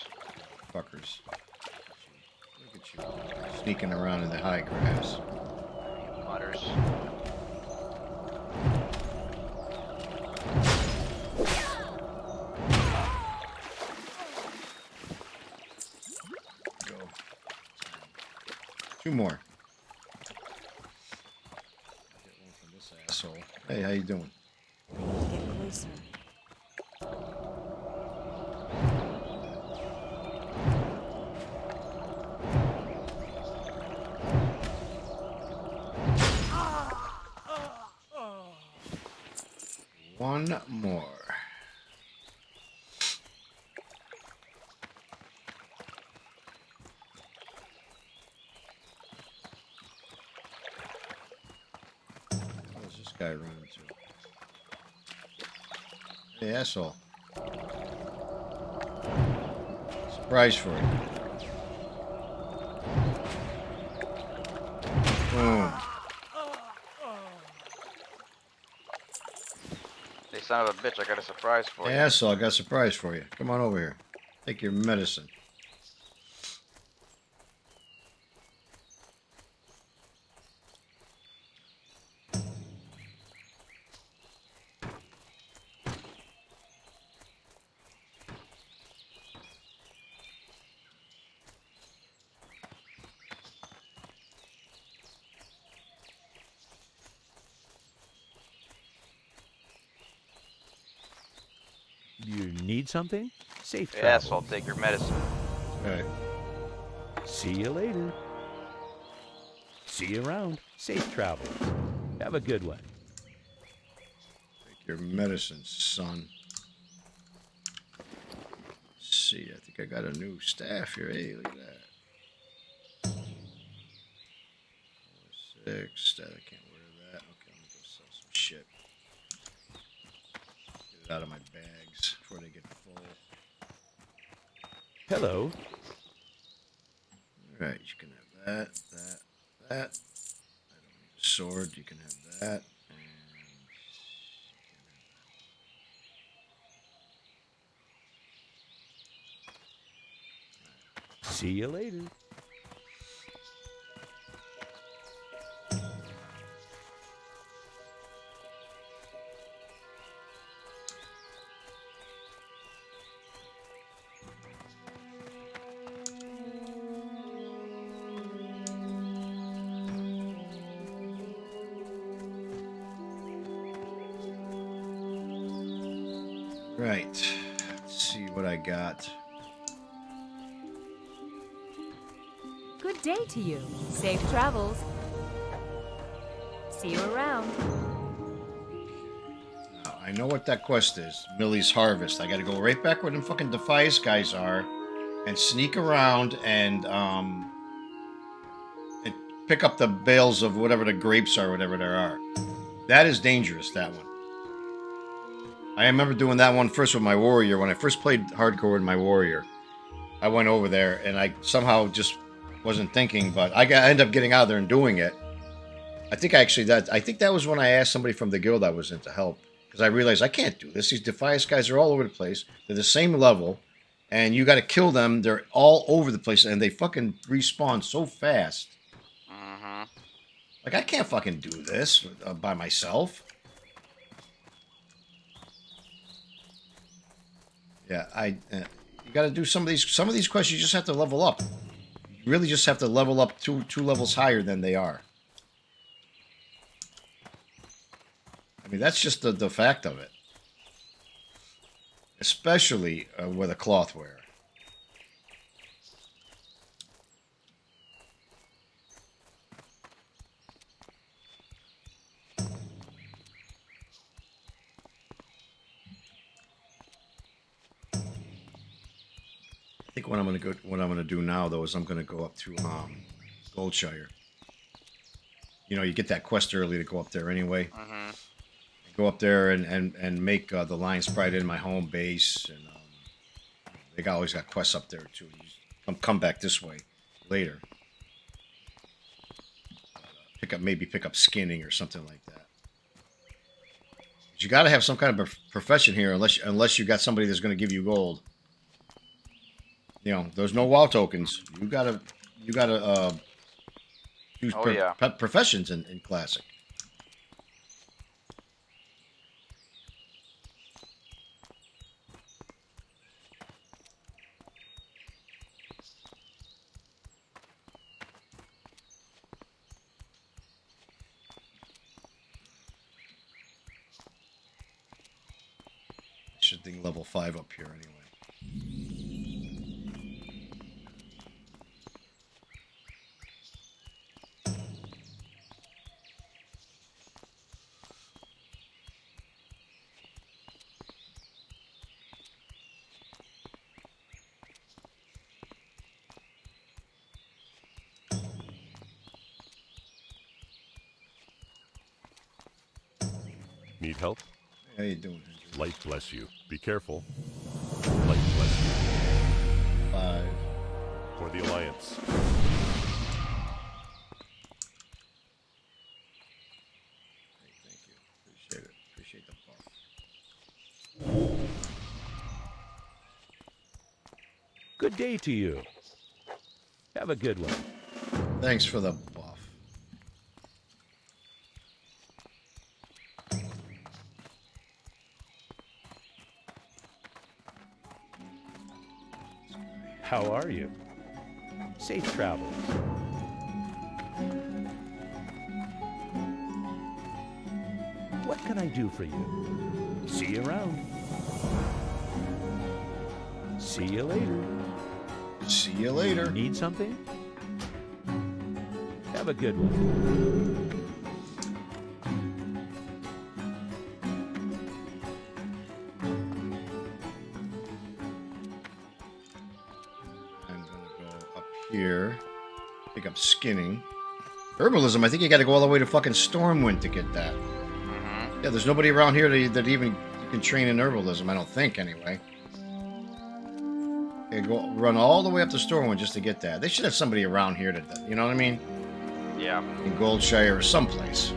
Fuckers. Look at you. Sneaking around in the high grass.
Mutters.
Go. 2 more. Get one from this asshole. Hey, how you doing?
Get closer.
One more. Where's this guy running to? Hey, asshole. Surprise for you. Boom.
Hey, son of a bitch! I got a surprise for
Hey,
you.
asshole, I got a surprise for you. Come on over here. Take your medicine.
You need something? Safe
Hey,
travel.
asshole, take your medicine.
Okay.
See you later. See you around. Safe travel. Have a good one.
Take your medicine, son. Let's see, I think I got a new staff here. Hey, look at that. 4, 6. I can't wear that. Okay, I'm gonna go sell some shit. Get it out of my bags before they get full.
Hello.
Alright, you can have that, that. I don't need a sword. You can have that. And
See you later.
Right. Let's see what I got.
Good day to you. Safe travels. See you around.
Now, I know what that quest is. Millie's Harvest. I got to go right back where them fucking Defias guys are, and sneak around and pick up the bales of whatever the grapes are, whatever there are. That is dangerous. That one. I remember doing that one first with my warrior. When I first played hardcore with my warrior, I went over there and I somehow just wasn't thinking, but I ended up getting out there and doing it. I think that was when I asked somebody from the guild I was in to help, because I realized I can't do this. These Defias guys are all over the place. They're the same level, and you got to kill them. They're all over the place, and they fucking respawn so fast.
Mm-hmm.
Like, I can't fucking do this by myself. Yeah, you got to do some of these quests. You just have to level up. You really just have to level up two levels higher than they are. I mean, that's just the fact of it. Especially with a cloth wearer. I think what I'm gonna do now though is I'm gonna go up to Goldshire. You know, you get that quest early to go up there anyway.
Mm-hmm.
Go up there and make the Lion Sprite in my home base, and they always got quests up there too. You just come back this way later. Pick up skinning or something like that. But you got to have some kind of profession here, unless you got somebody that's going to give you gold. You know, there's no WoW tokens. You gotta use professions in Classic. Should think level 5 up here anyway.
Need help?
How you doing, Andrew?
Light bless you. Be careful. Light bless you.
5.
For the Alliance.
Hey, thank you. Appreciate it. Appreciate the buff.
Good day to you. Have a good one.
Thanks for the buff.
How are you? Safe travels. What can I do for you? See you around. See you later.
See you later.
Need something? Have a good one.
I'm gonna go up here. Pick up skinning. Herbalism, I think you gotta go all the way to fucking Stormwind to get that.
Mm-hmm.
Yeah, there's nobody around here that even you can train in herbalism, I don't think anyway. Okay, go run all the way up to Stormwind just to get that. They should have somebody around here to, you know what I mean?
Yeah.
In Goldshire or someplace.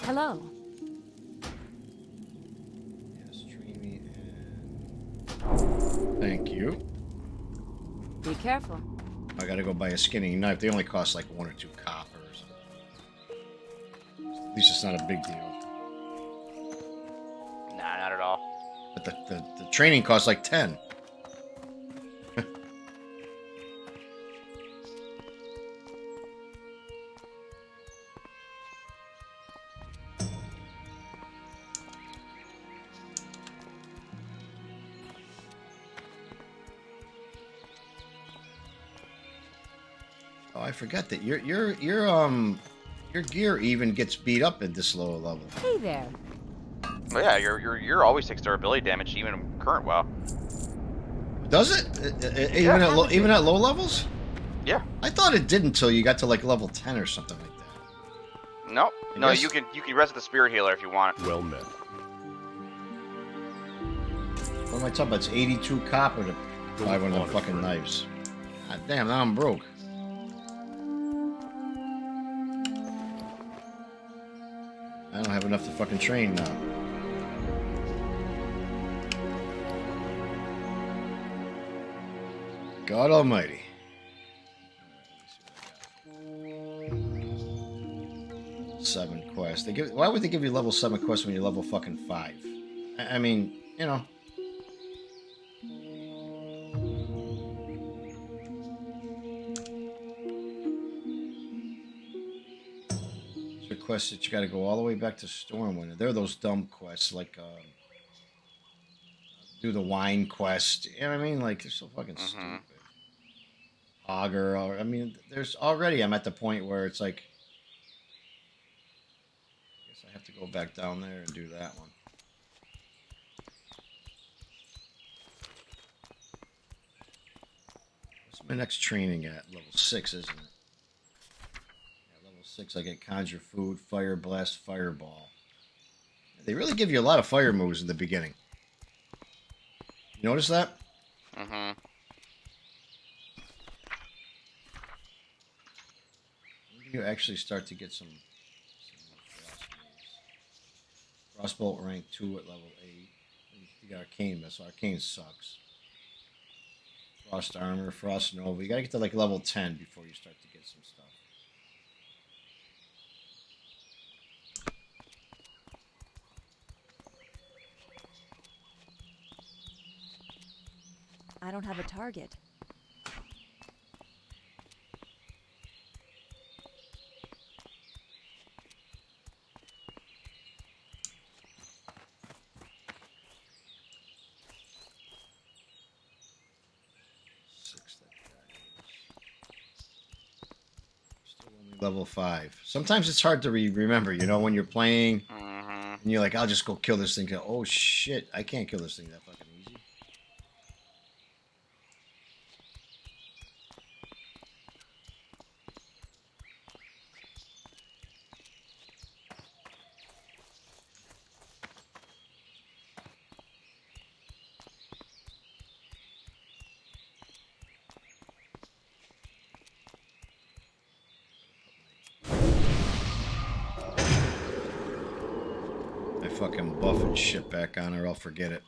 Hello.
Yes, Dreamy and... Thank you.
Be careful.
I gotta go buy a skinning knife. They only cost like 1 or 2 coppers. At least it's not a big deal.
Nah, not at all.
But the training costs like 10. Oh, I forgot that your gear even gets beat up at this lower level.
Hey there.
Oh yeah, your always takes durability damage even in current WoW.
Does it?
Yeah.
Even at low levels?
Yeah.
I thought it did until you got to like level 10 or something like that.
No.
I
No,
guess-
you can reset the spirit healer if you want.
Well met.
What am I talking about? It's 82 copper to buy one of them
honor,
fucking
friend.
knives. God damn, now I'm broke. I don't have enough to fucking train now. God Almighty. Level 7 quests. Why would they give you level 7 quests when you're level fucking 5? I mean, you know. These are quests that you gotta go all the way back to Stormwind. They're those dumb quests like do the wine quest. You know what I mean? Like they're so fucking stupid. Augur, or I mean, there's already. I'm at the point where it's like, I guess I have to go back down there and do that one. What's my next training at? Level 6, isn't it? Yeah, level 6. I get Conjure Food, Fire Blast, Fireball. They really give you a lot of fire moves in the beginning. You notice that?
Mm-hmm.
When do you actually start to get some more frost moves? Frostbolt rank 2 at level 8. You got Arcane, so Arcane sucks. Frost Armor, Frost Nova. You gotta get to like level 10 before you start to get some stuff.
I don't have a target.
Still only level 5. Sometimes it's hard to remember, you know, when you're playing
Mm-hmm.
and you're like, I'll just go kill this thing. Oh shit, I can't kill this thing that fucking easy. I fucking buff and shit back on or I'll forget it.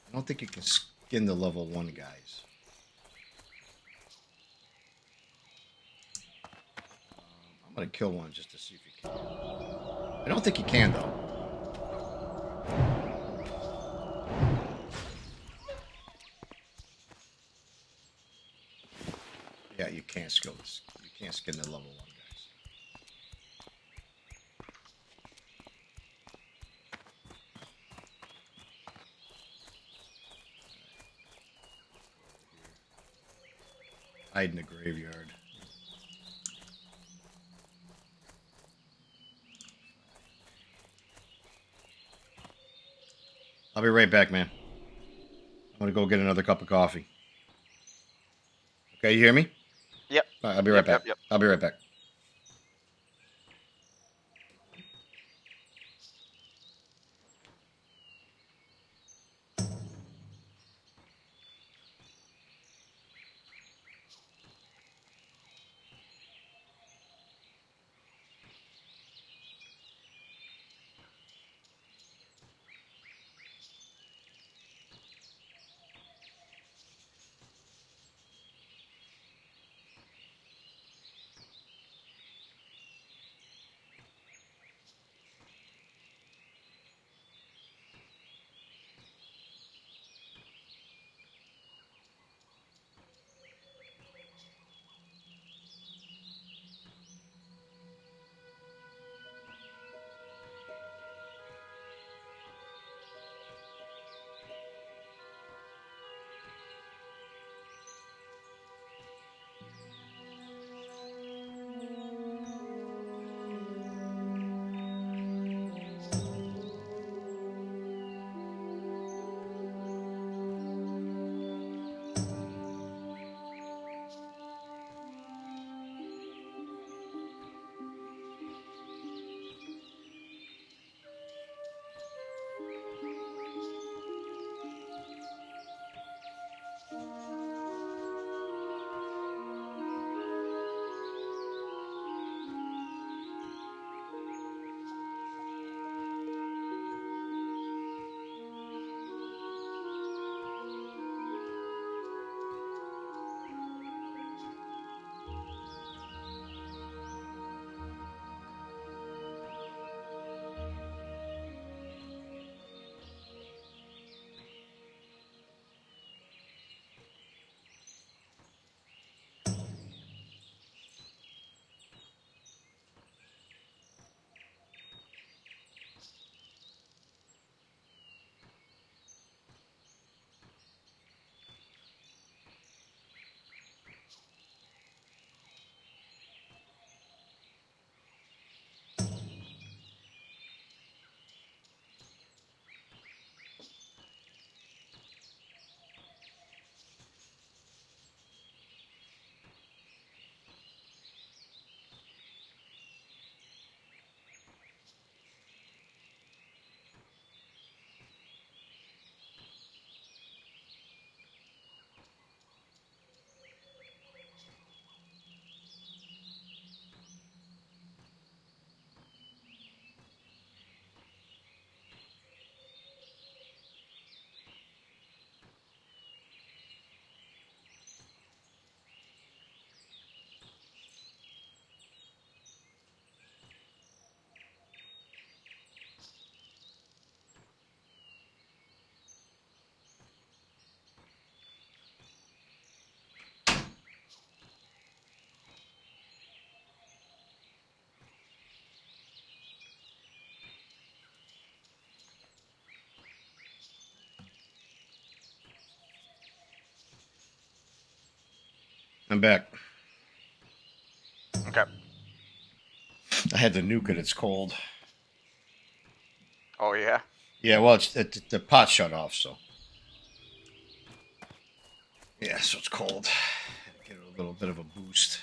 I don't think you can skin the level 1 guys. I'm gonna kill one just to see if you can. I don't think you can though. Yeah, you can't skill this. You can't skin the level 1 guys. Hide in the graveyard. I'll be right back, man. I'm gonna go get another cup of coffee. Okay, you hear me?
Yep.
All right, I'll be right back.
Yep.
I'll be right back. I'm back.
Okay.
I had to nuke it. It's cold.
Oh yeah.
Yeah, well, the pot shut off, so. Yeah, so it's cold. Get a little bit of a boost.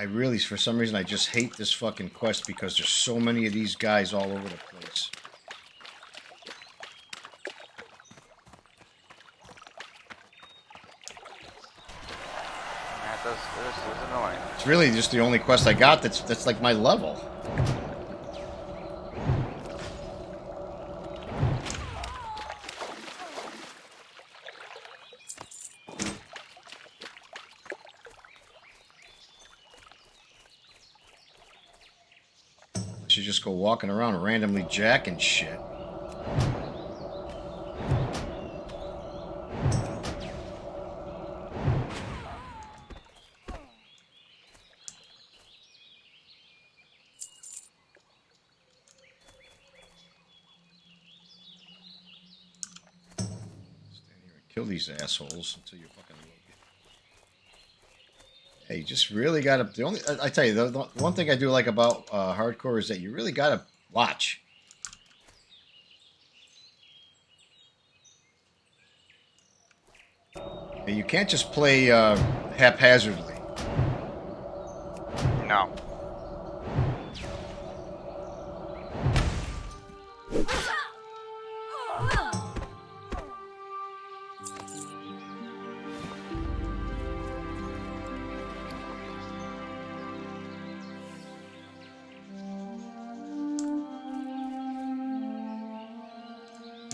I really, for some reason, I just hate this fucking quest because there's so many of these guys all over the place.
This is annoying.
It's really just the only quest I got that's like my level. I should just go walking around randomly jacking shit. Kill these assholes until you fucking look. Hey, you just really gotta. The only I tell you, the one thing I do like about hardcore is that you really gotta watch. Hey, you can't just play haphazardly.
No.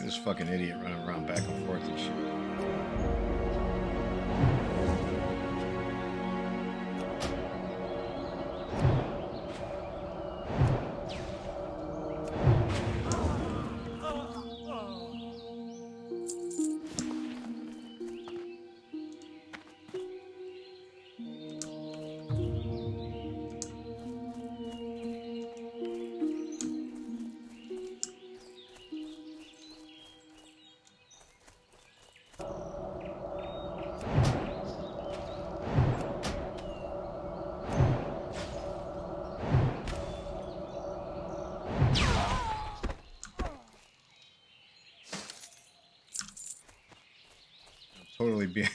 This fucking idiot running around back and forth and shit. Totally being.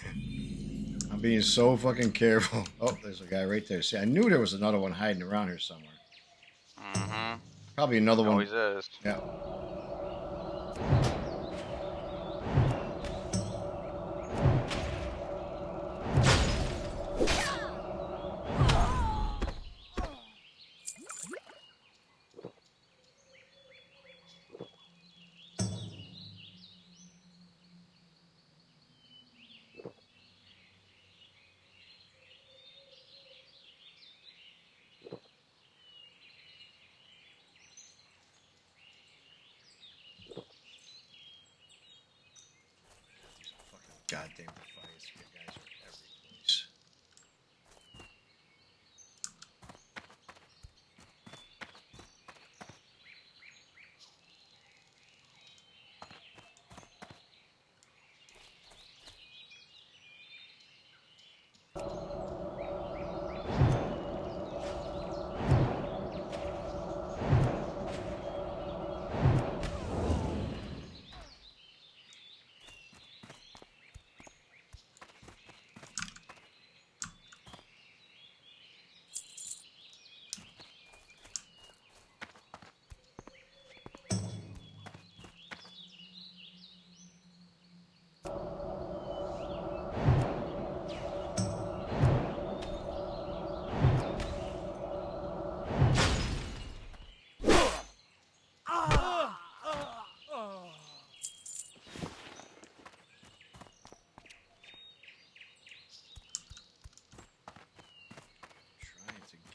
I'm being so fucking careful. Oh, there's a guy right there. See, I knew there was another one hiding around here somewhere.
Mm-hmm.
Probably another one.
Always is.
Yeah. Goddamn defiance. You guys are every place.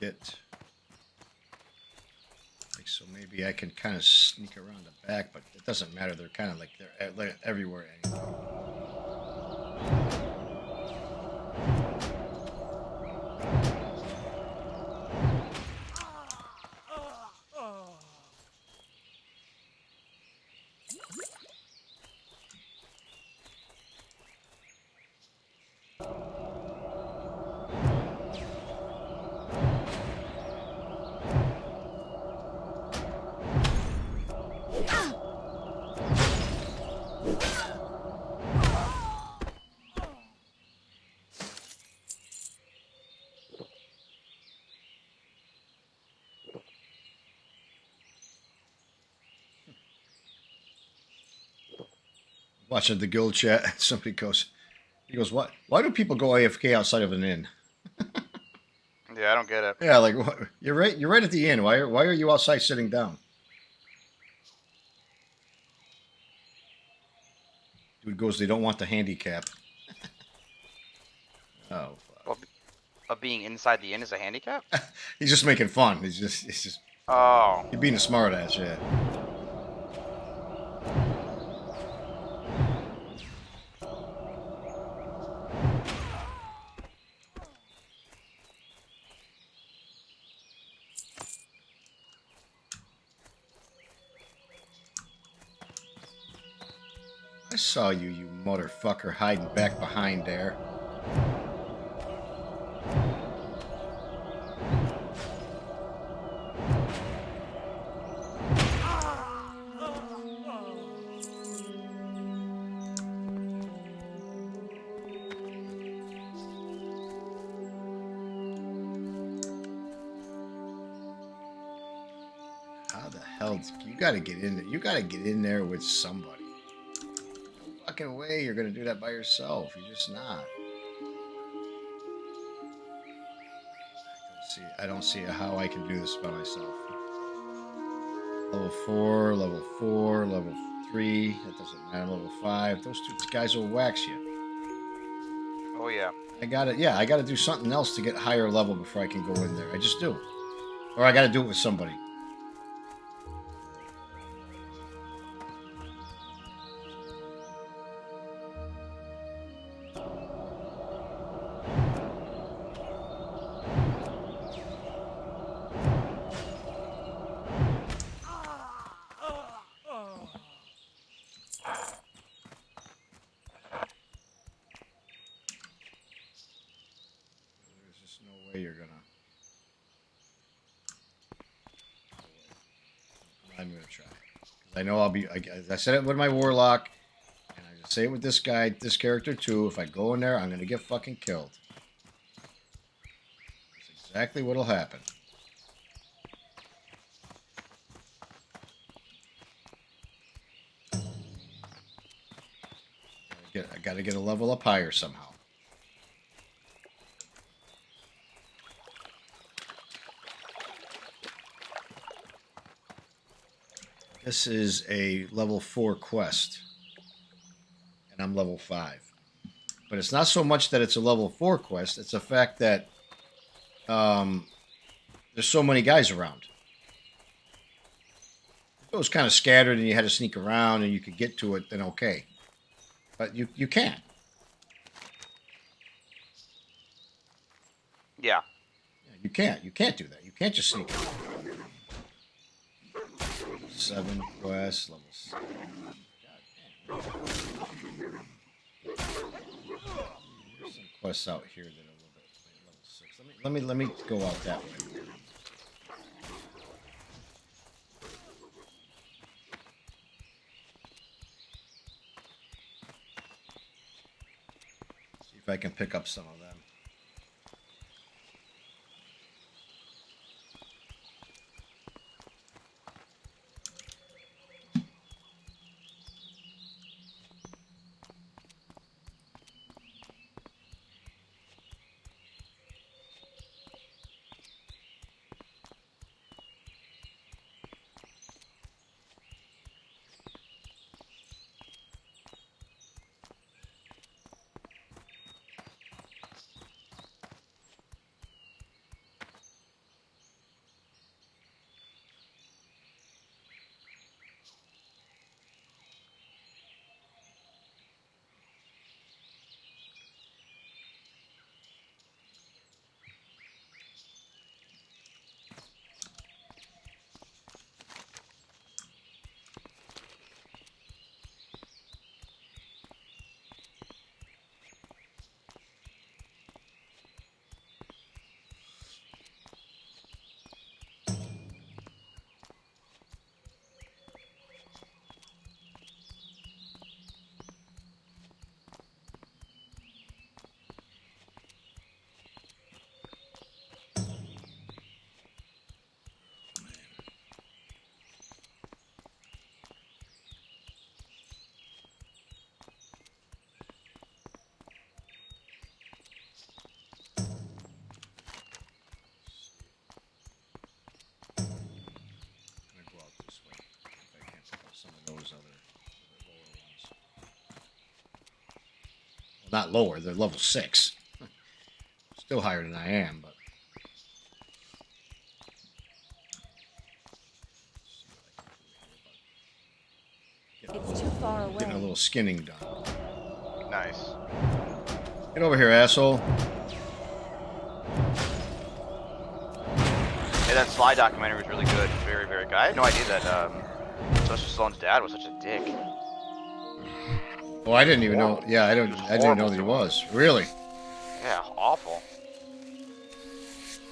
Get like so maybe I can kind of sneak around the back, but it doesn't matter. They're kind of like they're everywhere anyway. Watching the guild chat, somebody goes, he goes, "What? Why do people go AFK outside of an inn?"
Yeah, I don't get it.
Yeah, like what? You're right. You're right at the inn. Why are you outside sitting down? Dude goes, they don't want the handicap. Oh,
Well, being inside the inn is a handicap?
he's just making fun. He's just
Oh.
he's being a smartass. Yeah. I saw you, you motherfucker, hiding back behind there. How the hell? You gotta get in there. You gotta get in there with somebody. No fucking way you're gonna do that by yourself. You're just not. I don't see how I can do this by myself. Level 4, level 4, level 3. That doesn't matter. Level 5. Those two guys will wax you.
Oh yeah.
I gotta do something else to get higher level before I can go in there. I just do. Or I gotta do it with somebody. There's just no way you're gonna. I'm gonna try. Because I know I'll be. I said it with my warlock, and I just say it with this guy, this character too. If I go in there, I'm gonna get fucking killed. That's exactly what'll happen. I gotta get a level up higher somehow. This is a level 4 quest, and I'm level 5. But it's not so much that it's a level 4 quest, it's the fact that there's so many guys around. If it was kind of scattered and you had to sneak around and you could get to it, then okay. But you can't.
Yeah.
You can't. You can't do that. You can't just sneak around. 7 quests, level 6. God damn. There's some quests out here that are a little bit like level 6. Let me go out that way. See if I can pick up some of them. Not lower. They're level 6. Still higher than I am, but.
It's too far
Getting a
away.
little skinning done.
Nice.
Get over here, asshole.
Hey, that Sly documentary was really good. Very, very good. I had no idea that Sylvester Stallone's dad was such a dick.
Oh, I didn't even know. Yeah, I
He
don't.
was
I didn't know
horrible
that he
to him.
was. Really?
Yeah, awful.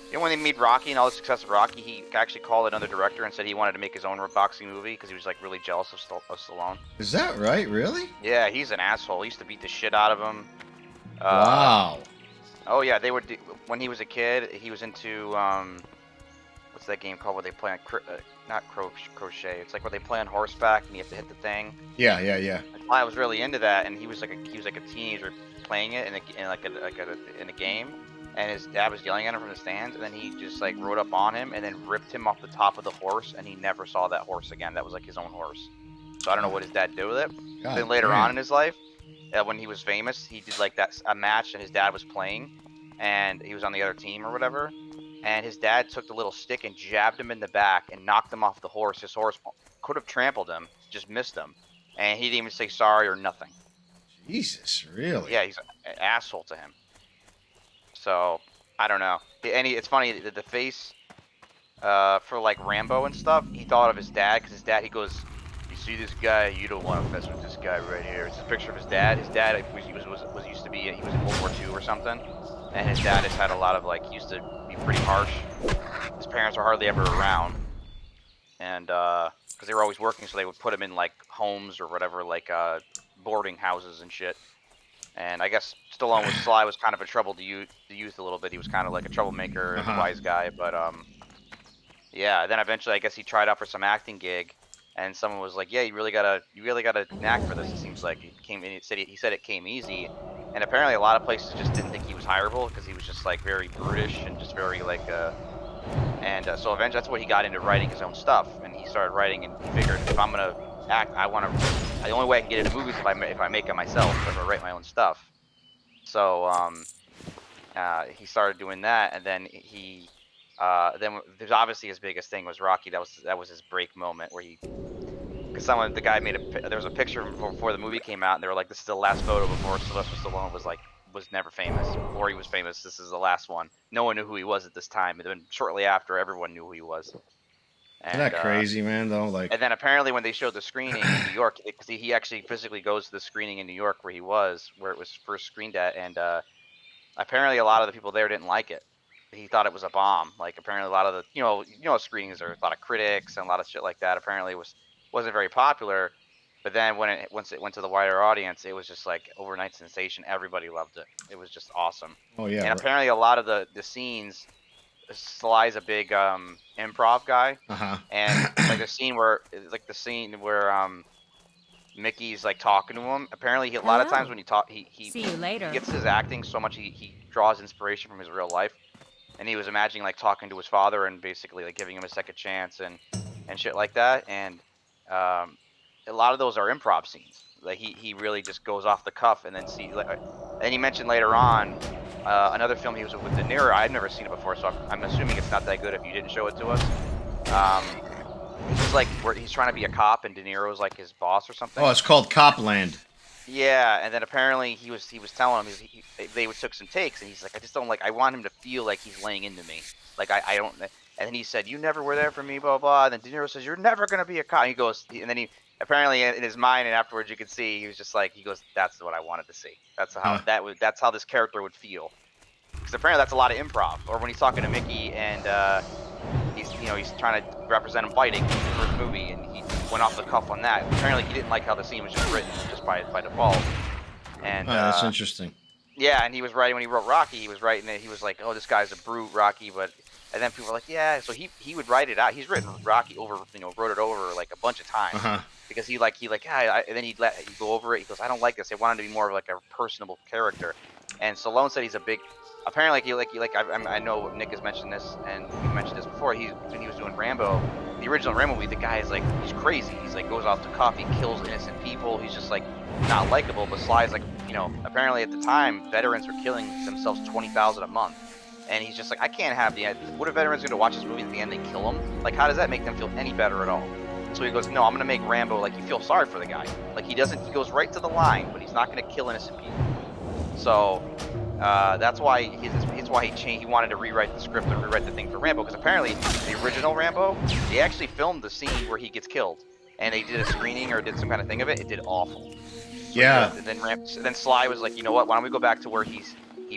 You know, when they made Rocky and all the success of Rocky, he actually called another director and said he wanted to make his own boxing movie because he was like really jealous of Stallone.
Is that right? Really?
Yeah, he's an asshole. He used to beat the shit out of him.
Wow.
Oh yeah, they would. When he was a kid, he was into what's that game called where they play on not crochet. It's like where they play on horseback and you have to hit the thing.
Yeah, yeah, yeah.
I was really into that, and he was like a teenager playing it in a game, and his dad was yelling at him from the stands, and then he just like rode up on him and then ripped him off the top of the horse, and he never saw that horse again. That was like his own horse. So I don't know what his dad did with it.
God
Then later
damn.
on in his life, when he was famous, he did like a match, and his dad was playing, and he was on the other team or whatever. And his dad took the little stick and jabbed him in the back and knocked him off the horse. His horse could have trampled him, just missed him. And he didn't even say sorry or nothing.
Jesus, really?
Yeah, he's an asshole to him. So, I don't know. It's funny, the face for like Rambo and stuff, he thought of his dad, because his dad, he goes, you see this guy, you don't want to mess with this guy right here. It's a picture of his dad. His dad he was in World War II or something. And his dad has had a lot of like, he used to be pretty harsh. His parents were hardly ever around. And, because they were always working, so they would put him in like homes or whatever, like boarding houses and shit. And I guess Sly was kind of a trouble to youth a little bit. He was kind of like a troublemaker and wise guy, but yeah. Then eventually, I guess he tried out for some acting gig, and someone was like, "Yeah, you really gotta knack for this." It seems like he said it came easy, and apparently a lot of places just didn't think he was hireable because he was just like very brutish and just very like so eventually that's what he got into writing his own stuff, and he started writing, and he figured if I'm gonna act, the only way I can get into movies if I make it myself, if I write my own stuff. So he started doing that, and then then there's obviously his biggest thing was Rocky. That was his break moment where because the guy made there was a picture before the movie came out, and they were like, this is the last photo before Sylvester Stallone was never famous. Before he was famous, this is the last one. No one knew who he was at this time, and then shortly after, everyone knew who he was.
Isn't that crazy, man? Though, like,
and then apparently when they showed the screening in New York, because he actually physically goes to the screening in New York where it was first screened at, and apparently a lot of the people there didn't like it. He thought it was a bomb. Like apparently a lot of the screenings, there were a lot of critics and a lot of shit like that. Apparently it wasn't very popular. But then once it went to the wider audience, it was just like overnight sensation. Everybody loved it. It was just awesome.
oh yeah,
And apparently a lot of the scenes, Sly's a big improv guy, and like the scene where Mickey's like talking to him. Apparently, a lot of times when he
See you later.
gets his acting so much he draws inspiration from his real life, and he was imagining like talking to his father and basically like giving him a second chance and shit like that. And a lot of those are improv scenes. Like he really just goes off the cuff, and then and he mentioned later on another film he was with De Niro. I've never seen it before, so I'm assuming it's not that good if you didn't show it to us. He's like he's trying to be a cop, and De Niro's like his boss or something.
oh, it's called Copland.
Yeah, and then apparently he was telling him they took some takes, and he's like, I just don't like. I want him to feel like he's laying into me. Like I don't. And then he said, "You never were there for me," blah blah. And then De Niro says, "You're never gonna be a cop." And he goes, and then he apparently in his mind, and afterwards you could see he was just like, he goes, "That's what I wanted to see. That's how that's how this character would feel." Because apparently that's a lot of improv. Or when he's talking to Mickey and he's trying to represent him fighting in the first movie, and he went off the cuff on that. Apparently he didn't like how the scene was just written just by default. And
That's interesting.
yeah, and he was writing when he wrote Rocky. He was writing it. He was like, "Oh, this guy's a brute, Rocky," and then people were like, "Yeah." So he would write it out. He's written Rocky over, wrote it over like a bunch of times because and then he'd go over it. He goes, "I don't like this. I want him to be more of like a personable character." And Stallone said he's a big. Apparently, I know Nick has mentioned this, and we mentioned this before. When he was doing Rambo, the original Rambo movie, the guy is like, he's crazy. He's like goes off the cuff, he kills innocent people. He's just like not likable. But Sly's like apparently at the time, veterans were killing themselves 20,000 a month. And he's just like, I can't have what are veterans going to watch this movie at the end and kill him? Like, how does that make them feel any better at all? So he goes, no, I'm going to make Rambo, like, you feel sorry for the guy. Like, he goes right to the line, but he's not going to kill innocent people. So, that's why he wanted to rewrite the script and rewrite the thing for Rambo, because apparently the original Rambo, they actually filmed the scene where he gets killed, and they did a screening or did some kind of thing of it. It did awful. So
Yeah.
then Sly was like, you know what? Why don't we go back to where he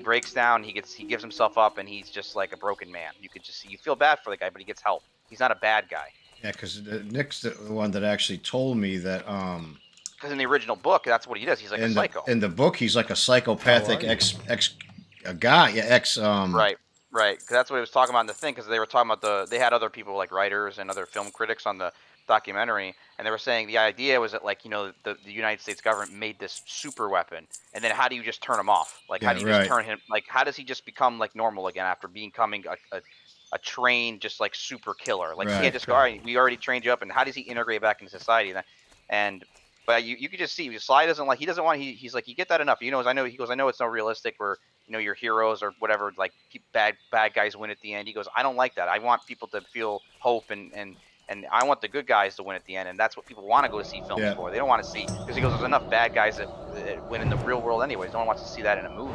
breaks down, he gives himself up, and he's just like a broken man. You could just see, you feel bad for the guy, but he gets help. He's not a bad guy.
Yeah, because Nick's the one that actually told me that
Because in the original book, that's what he does. He's like a psycho.
In the book, he's like a psychopathic guy,
Right. Because that's what he was talking about in the thing. Because they were talking about they had other people like writers and other film critics on the documentary, and they were saying the idea was that the United States government made this super weapon, and then how do you just turn him off? Like how do you just turn him? Like how does he just become like normal again after becoming a trained just like super killer? Like he can't just go, all right, we already trained you up, and how does he integrate back into society? But you could just see Sly doesn't like, he doesn't want, he's like, you get that enough. He goes, I know it's not realistic where your heroes or whatever, like bad guys win at the end. He goes, I don't like that. I want people to feel hope and I want the good guys to win at the end, and that's what people want to go see films for. They don't want to see, because he goes, there's enough bad guys that win in the real world anyways. No one wants to see that in a movie.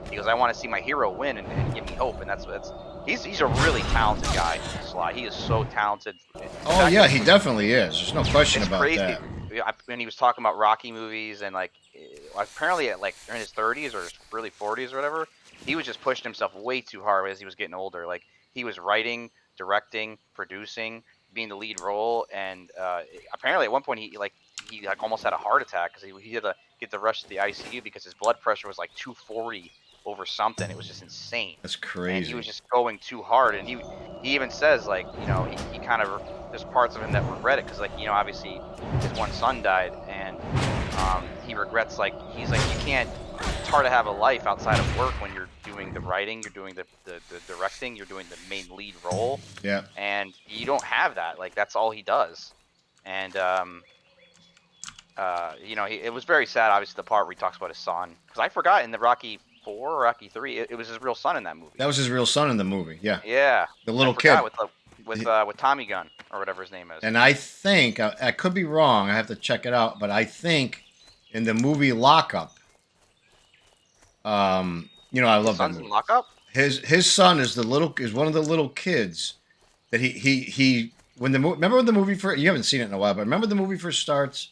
He goes, I want to see my hero win and give me hope, and he's a really talented guy, Sly. He is so talented.
Oh yeah, he definitely is. There's no question about
crazy.
that.
When he was talking about Rocky movies and apparently at in his 30s or early 40s or whatever, he was just pushing himself way too hard as he was getting older. Like he was writing, directing, producing, being the lead role, and apparently at one point he almost had a heart attack because he had to get the rush to the ICU because his blood pressure was like 240 over something. It was just insane.
That's crazy.
And he was just going too hard, and he even says he kind of, there's parts of him that regret it because obviously his one son died, and he regrets, he's like, you can't, it's hard to have a life outside of work when you're doing the writing, you're doing the directing, you're doing the main lead role.
Yeah.
And you don't have that. Like that's all he does. And it was very sad, obviously, the part where he talks about his son, because I forgot in the Rocky 4 or Rocky 3, it was his real son in that movie.
That was his real son in the movie. Yeah.
Yeah.
The little kid
with Tommy Gunn or whatever his name is.
And I think I could be wrong. I have to check it out, but I think in the movie Lockup, I love that movie.
In Lockup?
His son is one of the little kids that he remember when the movie first, you haven't seen it in a while, but remember the movie first starts,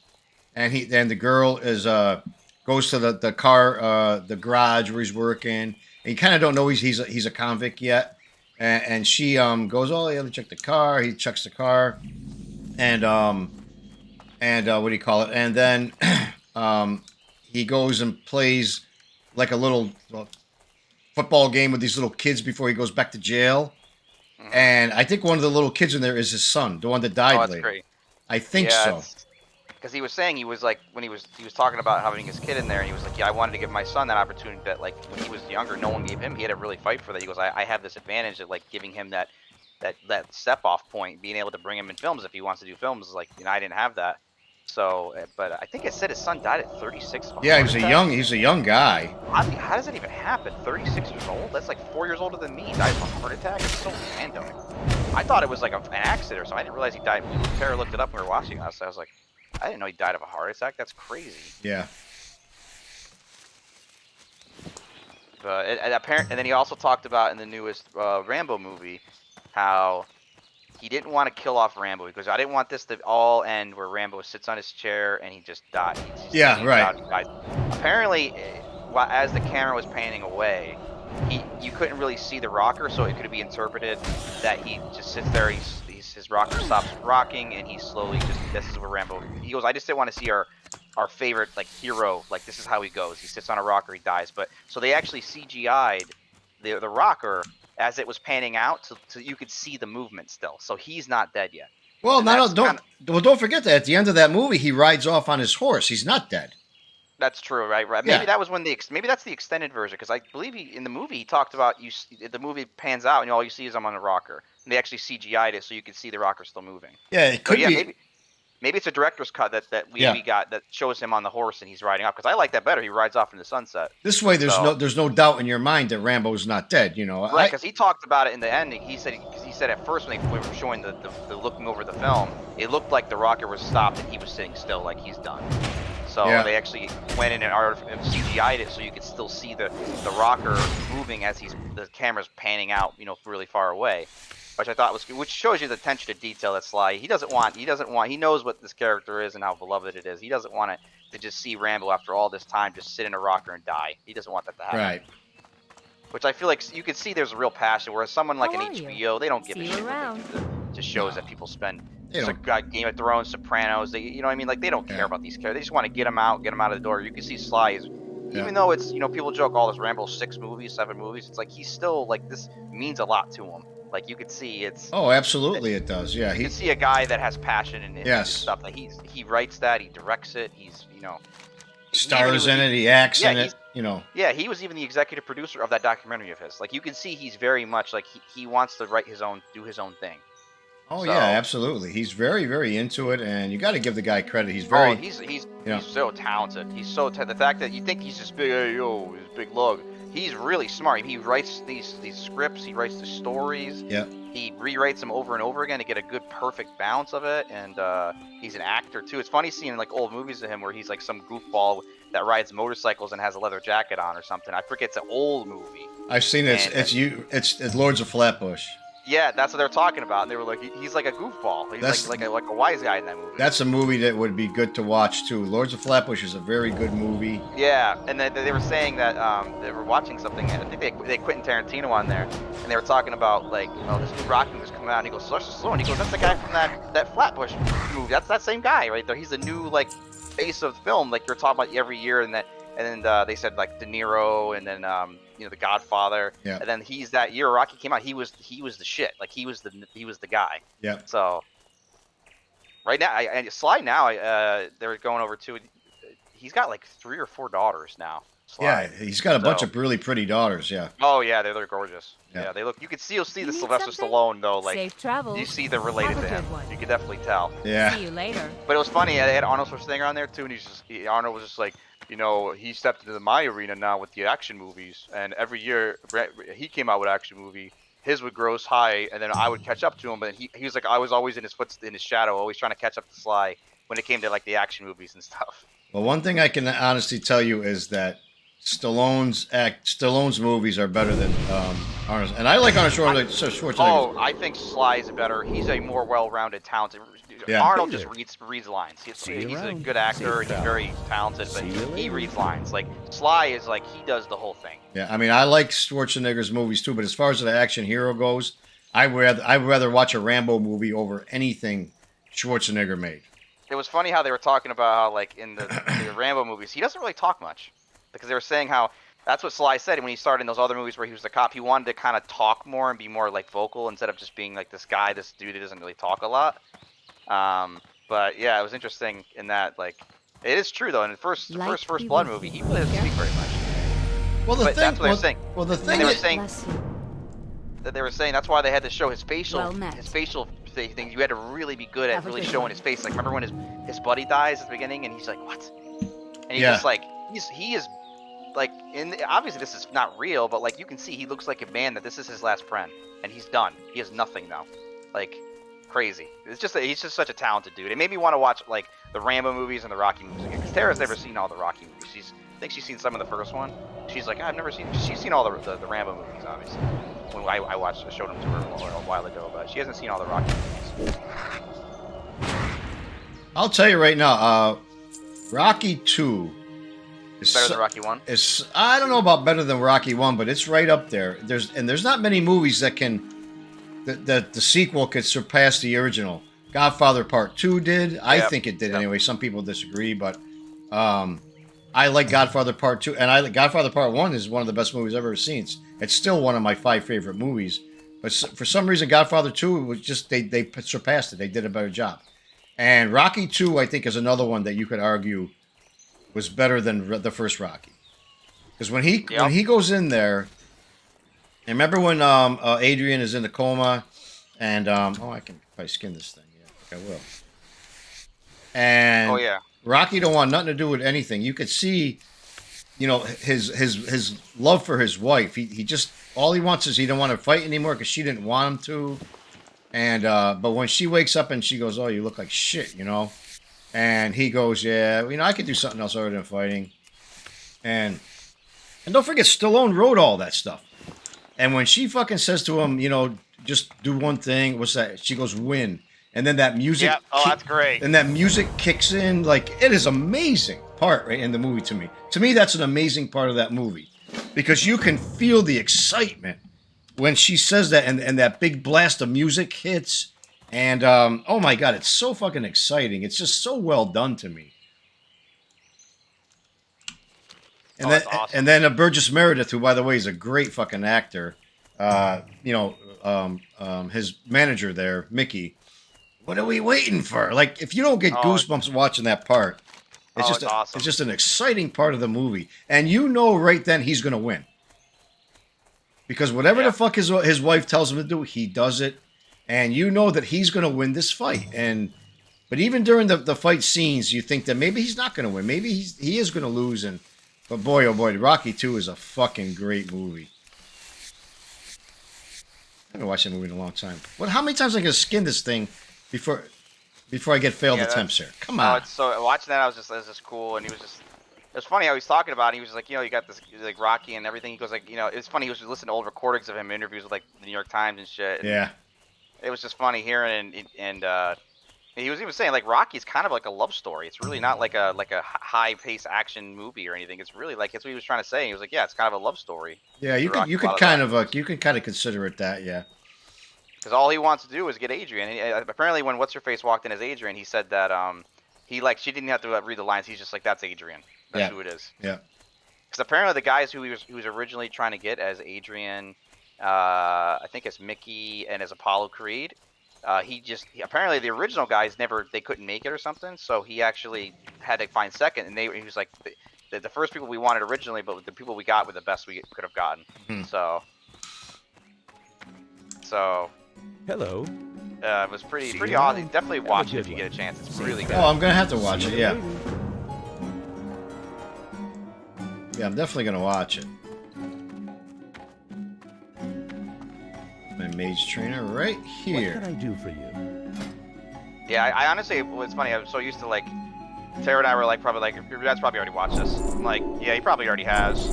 and the girl is goes to the car the garage where he's working, and you kind of don't know he's a convict yet, and she goes, oh yeah, let me check the car. He checks the car, and what do you call it? And then he goes and plays like a little football game with these little kids before he goes back to jail. Mm-hmm. And I think one of the little kids in there is his son, the one that died later. Great. I think so.
Because he was saying, he was like, when he was talking about having his kid in there, and he was like, yeah, I wanted to give my son that opportunity that, like, when he was younger, no one gave him. He had to really fight for that. He goes, I have this advantage of, like, giving him that step-off point, being able to bring him in films if he wants to do films. Like, I didn't have that. So, but I think it said his son died at 36.
Yeah, he's a young guy.
How does that even happen? 36 years old? That's like 4 years older than me. He died of a heart attack? It's so random. I thought it was like an accident or something. I didn't realize he died. Tara looked it up when we were watching us. I was like, I didn't know he died of a heart attack. That's crazy.
Yeah.
But and then he also talked about in the newest Rambo movie how he didn't want to kill off Rambo because I didn't want this to all end where Rambo sits on his chair and he just died.
Right.
Apparently, as the camera was panning away, you couldn't really see the rocker, so it could be interpreted that he just sits there. His rocker stops rocking, and he slowly this is where Rambo. He goes, I just didn't want to see our favorite hero. Like this is how he goes. He sits on a rocker, he dies. But so they actually CGI'd the rocker as it was panning out, so you could see the movement still. So he's not dead yet.
Well, don't forget that at the end of that movie, he rides off on his horse. He's not dead.
That's true, right? Maybe that was when maybe that's the extended version, because I believe in the movie he talked about the movie pans out and all you see is I'm on a rocker, and they actually CGI'd it so you could see the rocker still moving.
Yeah, it could be.
maybe it's a director's cut that we
Yeah.
got that shows him on the horse and he's riding off, because I like that better. He rides off in the sunset.
This way,
So-
there's no doubt in your mind that Rambo's not dead. You know,
Right, because he talked about it in the ending. He said at first when we were showing the looking over the film, it looked like the rocket was stopped and he was sitting still, like he's done. So
Yeah.
they actually went in and CGI'd it so you could still see the rocker moving as the camera's panning out, you know, really far away, which I thought was good, which shows you the attention to detail that Sly. He knows what this character is and how beloved it is. He doesn't want it to just see Rambo after all this time just sit in a rocker and die. He doesn't want that to happen.
right.
Which I feel like you can see there's a real passion, whereas someone like
How
an
are you?
HBO, they don't give
See
a
you
shit what
around.
they do to shows that people spend.
They don't.
Game of Thrones, Sopranos, you know what I mean? Like, they don't care
Yeah.
about these characters. They just want to get them out of the door. You can see Sly is,
Yeah.
even though it's, you know, people joke all this Rambo 6 movies, 7 movies, it's like he's still, like, this means a lot to him. Like, you could see it's,
Oh, absolutely, it does. Yeah,
you
he.
can see a guy that has passion and
Yes.
stuff. That he writes that, he directs it, he's, you know.
Stars in it, he acts
Yeah,
in
he's-
it, you know.
Yeah, he was even the executive producer of that documentary of his. Like, you can see he's very much like he wants to do his own thing.
Oh
So-
yeah, absolutely. He's very, very into it, and you got to give the guy credit. He's very.
Oh, he's
Yeah.
he's so talented. He's so the fact that you think he's just big, hey, yo, he's big lug. He's really smart. He writes these scripts. He writes the stories.
Yeah.
He rewrites them over and over again to get a good, perfect balance of it. And he's an actor too. It's funny seeing like old movies of him where he's like some goofball that rides motorcycles and has a leather jacket on or something. I forget, it's an old movie.
I've seen it.
And-
It's Lords of Flatbush.
Yeah, that's what they're talking about. And they were like, he's like a goofball. He's
That's-
like a wise guy in that movie.
That's a movie that would be good to watch too. Lords of Flatbush is a very good movie.
Yeah, and they were saying that they were watching something. I think they Quentin Tarantino on there, and they were talking about like, you know, this new Rocky movie's coming out. And he goes, Sylvester Stallone. He goes, that's the guy from that Flatbush movie. That's that same guy right there. He's the new like face of the film. Like you're talking about every year, and then they said like De Niro, and then you know, The Godfather.
Yeah.
And then he's that year Rocky came out. He was the shit. Like he was the guy.
Yeah.
So right now, Sly now, they're going over to. He's got like 3 or 4 daughters now. Sly.
Yeah, he's got a bunch
So-
of really pretty daughters. Yeah.
Oh yeah, they're gorgeous.
Yeah.
Yeah, they look. You'll see
You
the
need
Sylvester
something?
Stallone though. Like
Safe travels.
you see they're related
Have a
to him.
good one.
You can definitely tell.
Yeah.
See you later.
But it was funny. They had Arnold Schwarzenegger on there too, and Arnold was just like, you know, he stepped into my arena now with the action movies, and every year he came out with an action movie. His would gross high, and then I would catch up to him. But he was like, I was always in his shadow, always trying to catch up to Sly when it came to like the action movies and stuff.
Well, one thing I can honestly tell you is that Stallone's movies are better than Arnold's, and I like Arnold Schwarzenegger.
Oh, I think Sly is better. He's a more well-rounded, talented.
Yeah.
Arnold
Hey
just reads lines.
See you
He's a
around.
good actor.
Safe
He's very talented, but
See you
he
later.
reads lines. Like Sly is like he does the whole thing.
Yeah, I mean, I like Schwarzenegger's movies too, but as far as the action hero goes, I'd rather watch a Rambo movie over anything Schwarzenegger made.
It was funny how they were talking about how like in the Rambo movies he doesn't really talk much, because they were saying how that's what Sly said when he started in those other movies where he was the cop. He wanted to kind of talk more and be more like vocal instead of just being like this dude who doesn't really talk a lot. But yeah, it was interesting in that, like, it is true though. In the first
Light
Blood
you
movie, he
with
really doesn't
figure.
speak very much.
Well,
But that's what they're saying.
Well, the
And
thing
they were
is,
saying
Bless you.
that they were saying that's why they had to show his
Well met.
facial things. You had to really be good at
Have a
really
good
showing
one.
his face. Like, remember when his buddy dies at the beginning and he's like, what? And he's
Yeah.
just like, he is like, obviously this is not real, but like you can see he looks like a man that this is his last friend and he's done. He has nothing now. Like, crazy. It's just he's just such a talented dude. It made me want to watch like the Rambo movies and the Rocky movies again, because Tara's never seen all the Rocky movies. I think she's seen some of the first one. She's like, I've never seen. She's seen all the Rambo movies, obviously. When I showed them to her a while ago, but she hasn't seen all the Rocky movies.
I'll tell you right now, Rocky 2 is
Better than Rocky 1.
Is, I don't know about better than Rocky 1, but it's right up there. There's not many movies that can the sequel could surpass the original. Godfather Part 2 did. I
Yep.
think it did
Yep.
anyway. Some people disagree, but I like Godfather Part 2, and Godfather Part 1 is one of the best movies I've ever seen. It's still one of my 5 favorite movies. But for some reason, Godfather 2 was just they surpassed it. They did a better job. And Rocky 2, I think, is another one that you could argue was better than the first Rocky. Because when he goes in there, and remember when Adrian is in the coma, and I can probably skin this thing. Yeah, I think I will. and
Oh yeah.
Rocky don't want nothing to do with anything. You could see, his love for his wife. He just all he wants is he don't want to fight anymore because she didn't want him to. And but when she wakes up and she goes, "Oh, you look like shit," and he goes, "Yeah, I could do something else other than fighting." And don't forget, Stallone wrote all that stuff. And when she fucking says to him, just do one thing, what's that? She goes, "Win," and then that music,
Yeah. Oh, that's great.
and that music kicks in. Like, it is amazing part right in the movie to me. To me, that's an amazing part of that movie because you can feel the excitement when she says that, and that big blast of music hits. And oh my god, it's so fucking exciting. It's just so well done to me. And then
that's awesome.
and then Burgess Meredith, who by the way is a great fucking actor. His manager there, Mickey. What are we waiting for? Like, if you don't get goosebumps watching that part, it's just
awesome.
it's just an exciting part of the movie, and right then he's gonna win because whatever the fuck his wife tells him to do, he does it, and you know that he's gonna win this fight. But even during the fight scenes, you think that maybe he's not gonna win, maybe he is gonna lose, but boy, oh boy, Rocky 2 is a fucking great movie. I haven't watched that movie in a long time. How many times am I gonna skin this thing before I get failed attempts here? Come on.
It's so watching that, it was just cool, and it was funny how he was talking about it. He was like, you got this like Rocky and everything. He goes like, it's funny. He was listening to old recordings of him in interviews with like the New York Times and shit. And
yeah.
it was just funny hearing, and he was even saying like Rocky's kind of like a love story. It's really not like a high paced action movie or anything. It's really like that's what he was trying to say. He was like, yeah, it's kind of a love story.
Yeah, you could kind of consider it that, yeah.
Because all he wants to do is get Adrian. And apparently, when what's her face walked in as Adrian, he said that she didn't have to read the lines. He's just like, that's Adrian. That's who it is.
Yeah.
Because apparently the guys who he was originally trying to get as Adrian, I think as Mickey and as Apollo Creed, apparently the original guys they couldn't make it or something. So he actually had to find second, and he was like the first people we wanted originally, but the people we got were the best we could have gotten.
Mm-hmm.
So.
Hello.
It was pretty awesome. Definitely watch it if you get a chance. It's really good.
Oh, I'm gonna have to watch it. Yeah. Yeah, I'm definitely gonna watch it. My mage trainer right here.
What can I do for you?
Yeah, I honestly, it's funny. I'm so used to like, Tara and I were like, probably like, your dad's probably already watched this. I'm like, yeah, he probably already has.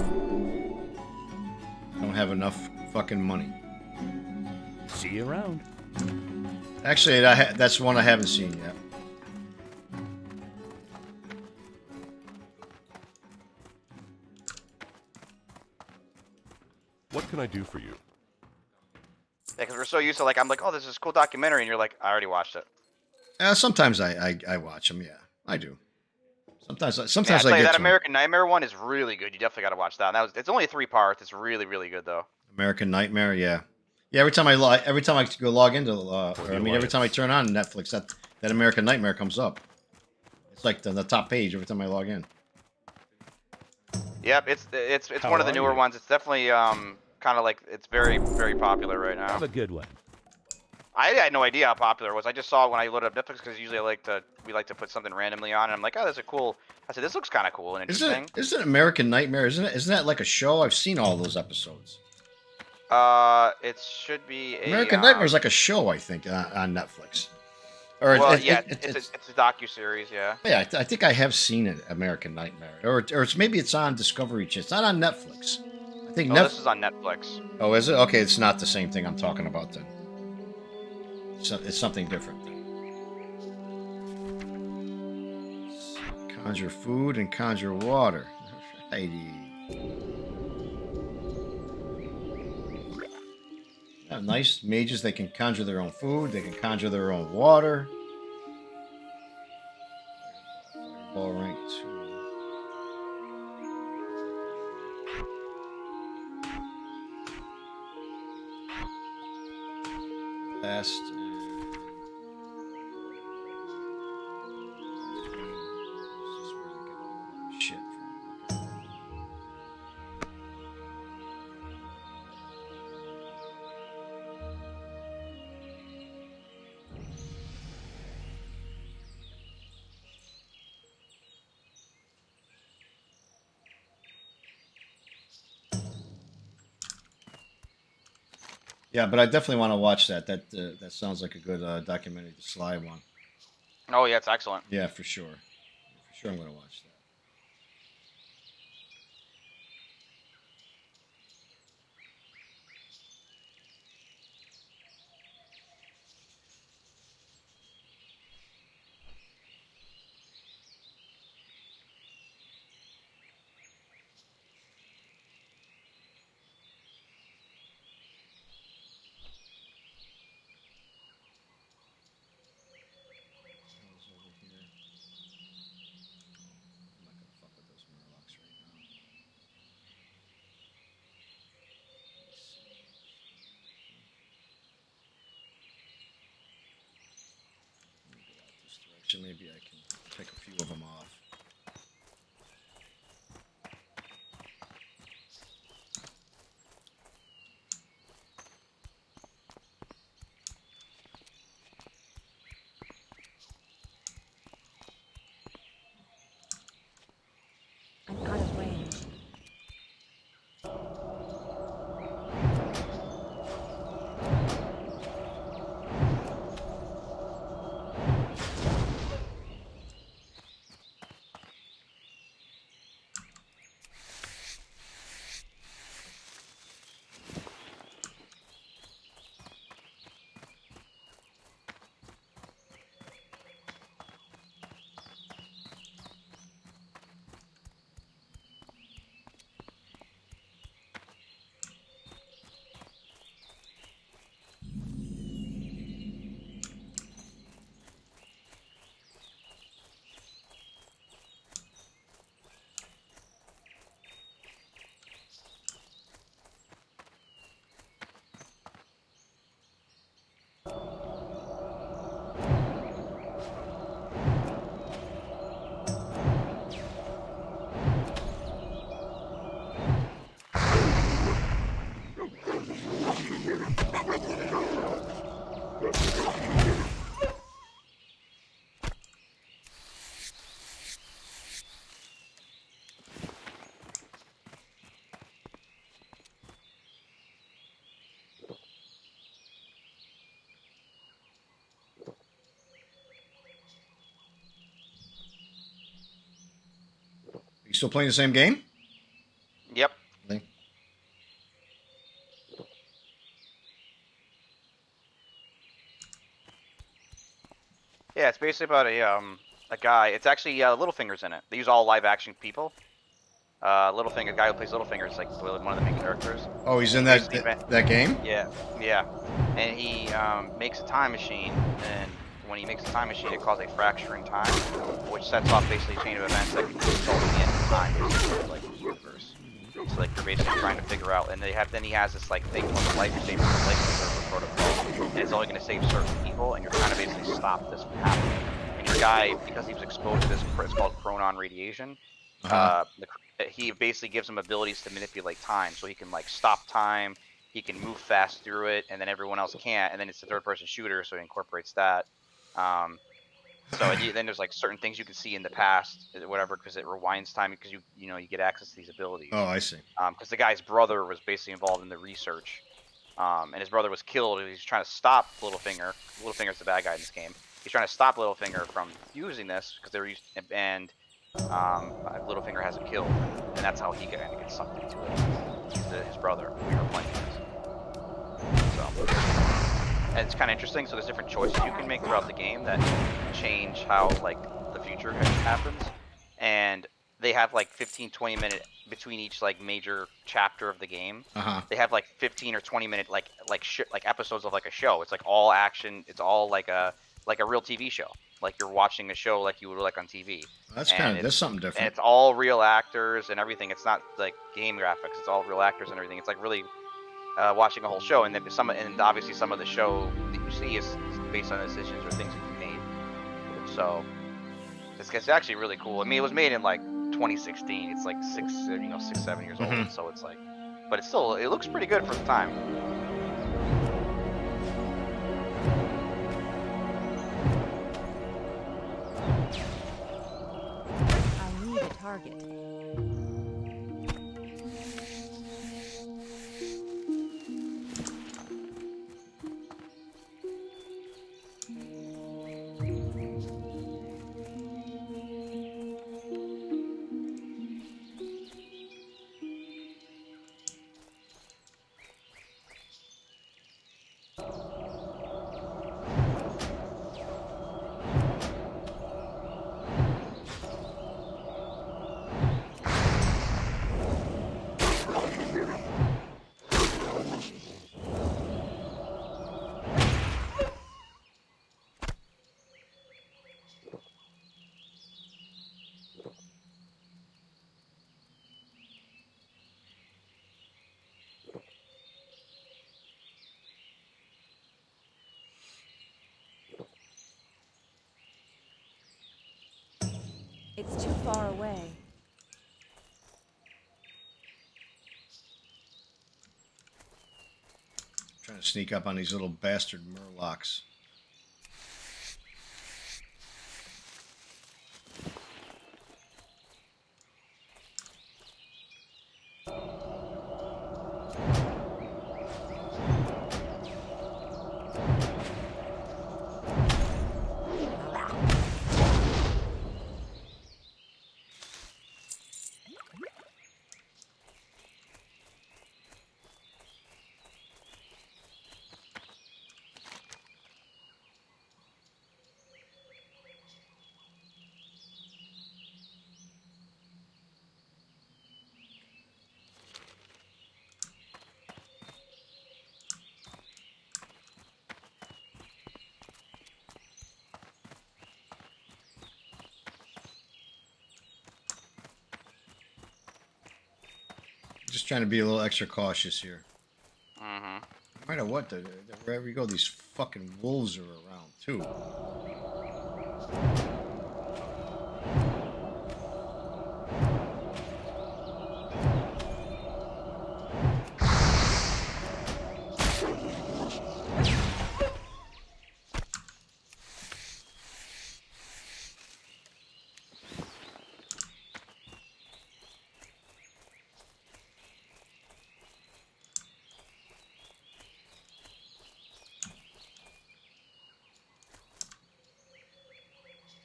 Don't have enough fucking money.
See you around.
Actually, that's one I haven't seen yet.
What can I do for you?
Yeah, because we're so used to like, I'm like, oh, this is a cool documentary, and you're like, I already watched it.
Sometimes I watch them. Yeah, I do. Sometimes I
get
that
to American Nightmare one is really good. You definitely got to watch that. It's only 3 parts. It's really, really good though.
American Nightmare, yeah. Yeah, every time I go log into, every time I turn on Netflix, that American Nightmare comes up. It's like the top page every time I log in.
Yep, it's one of the newer ones. It's definitely kind of like it's very, very popular right now.
Have a good one.
I had no idea how popular it was. I just saw it when I loaded up Netflix because usually we like to put something randomly on, and I'm like, oh, that's a cool. I said, this looks kind of cool and interesting.
Isn't American Nightmare? Isn't that like a show? I've seen all those episodes.
It should be
American Nightmare is like a show, I think, on Netflix. Or
it's a docu-series, yeah.
Yeah, I think I have seen it, American Nightmare, or maybe it's on Discovery Channel. It's not on Netflix. I think
this is on Netflix.
Oh, is it? Okay, it's not the same thing I'm talking about then. It's something different. Conjure food and conjure water. Alrighty. Nice mages. They can conjure their own food. They can conjure their own water. Fireball rank 2. Last. Shit. Yeah, but I definitely want to watch that. That sounds like a good documentary, the Sly one.
Oh yeah, it's excellent.
Yeah, for sure. For sure, I'm going to watch that. Hell's over here. I'm not going to fuck with those Murlocs right now. Let me see. Let me go out this direction. Maybe I can pick a few of them off.
I'm out of range.
Are you still playing the same game?
Yep.
Really?
Yeah, it's basically about a guy. It's actually Littlefinger's in it. They use all live action people. Littlefinger, the guy who plays Littlefinger, is like one of the main characters.
Oh, he's in
He
that
basically
that game?
yeah, yeah, and he makes a time machine, and when he makes a time machine, it causes a fracture in time, which sets off basically a chain of events that can result in the end of time, basically, like the universe. So like you're basically trying to figure out, and then he has this like thing called the life preserver protocol, and it's only going to save certain people, and you're trying to basically stop this from happening. And your guy, because he was exposed to this, it's called chronon radiation.
Uh-huh.
He basically gives him abilities to manipulate time, so he can like stop time, he can move fast through it, and then everyone else can't. And then it's a third-person shooter, so it incorporates that. Um, then there's like certain things you can see in the past, whatever, because it rewinds time because you get access to these abilities.
Oh, I see.
Because the guy's brother was basically involved in the research, and his brother was killed. And he's trying to stop Littlefinger. Littlefinger's the bad guy in this game. He's trying to stop Littlefinger from using this because they're used, and Littlefinger has him killed, and that's how he kind of gets sucked into it. He's his brother we were playing as. So, and it's kind of interesting. So there's different choices you can make throughout the game that change how like the future happens, and they have like 15-20 minute between each like major chapter of the game.
Uh-huh.
They have like 15 or 20 minute like episodes of like a show. It's like all action. It's all like a real TV show. Like you're watching a show like you would like on TV.
That's something
And
different.
it's all real actors and everything. It's not like game graphics. It's all real actors and everything. It's like really watching a whole show, and then obviously some of the show that you see is based on decisions or things that you made. So it's actually really cool. I mean, it was made in like 2016. It's like 6-7 years old. So it's like, but it looks pretty good for the time.
I need a target. It's too far away.
Trying to sneak up on these little bastard murlocs. Just trying to be a little extra cautious here.
Mm-hmm.
No matter what, wherever you go, these fucking wolves are around too.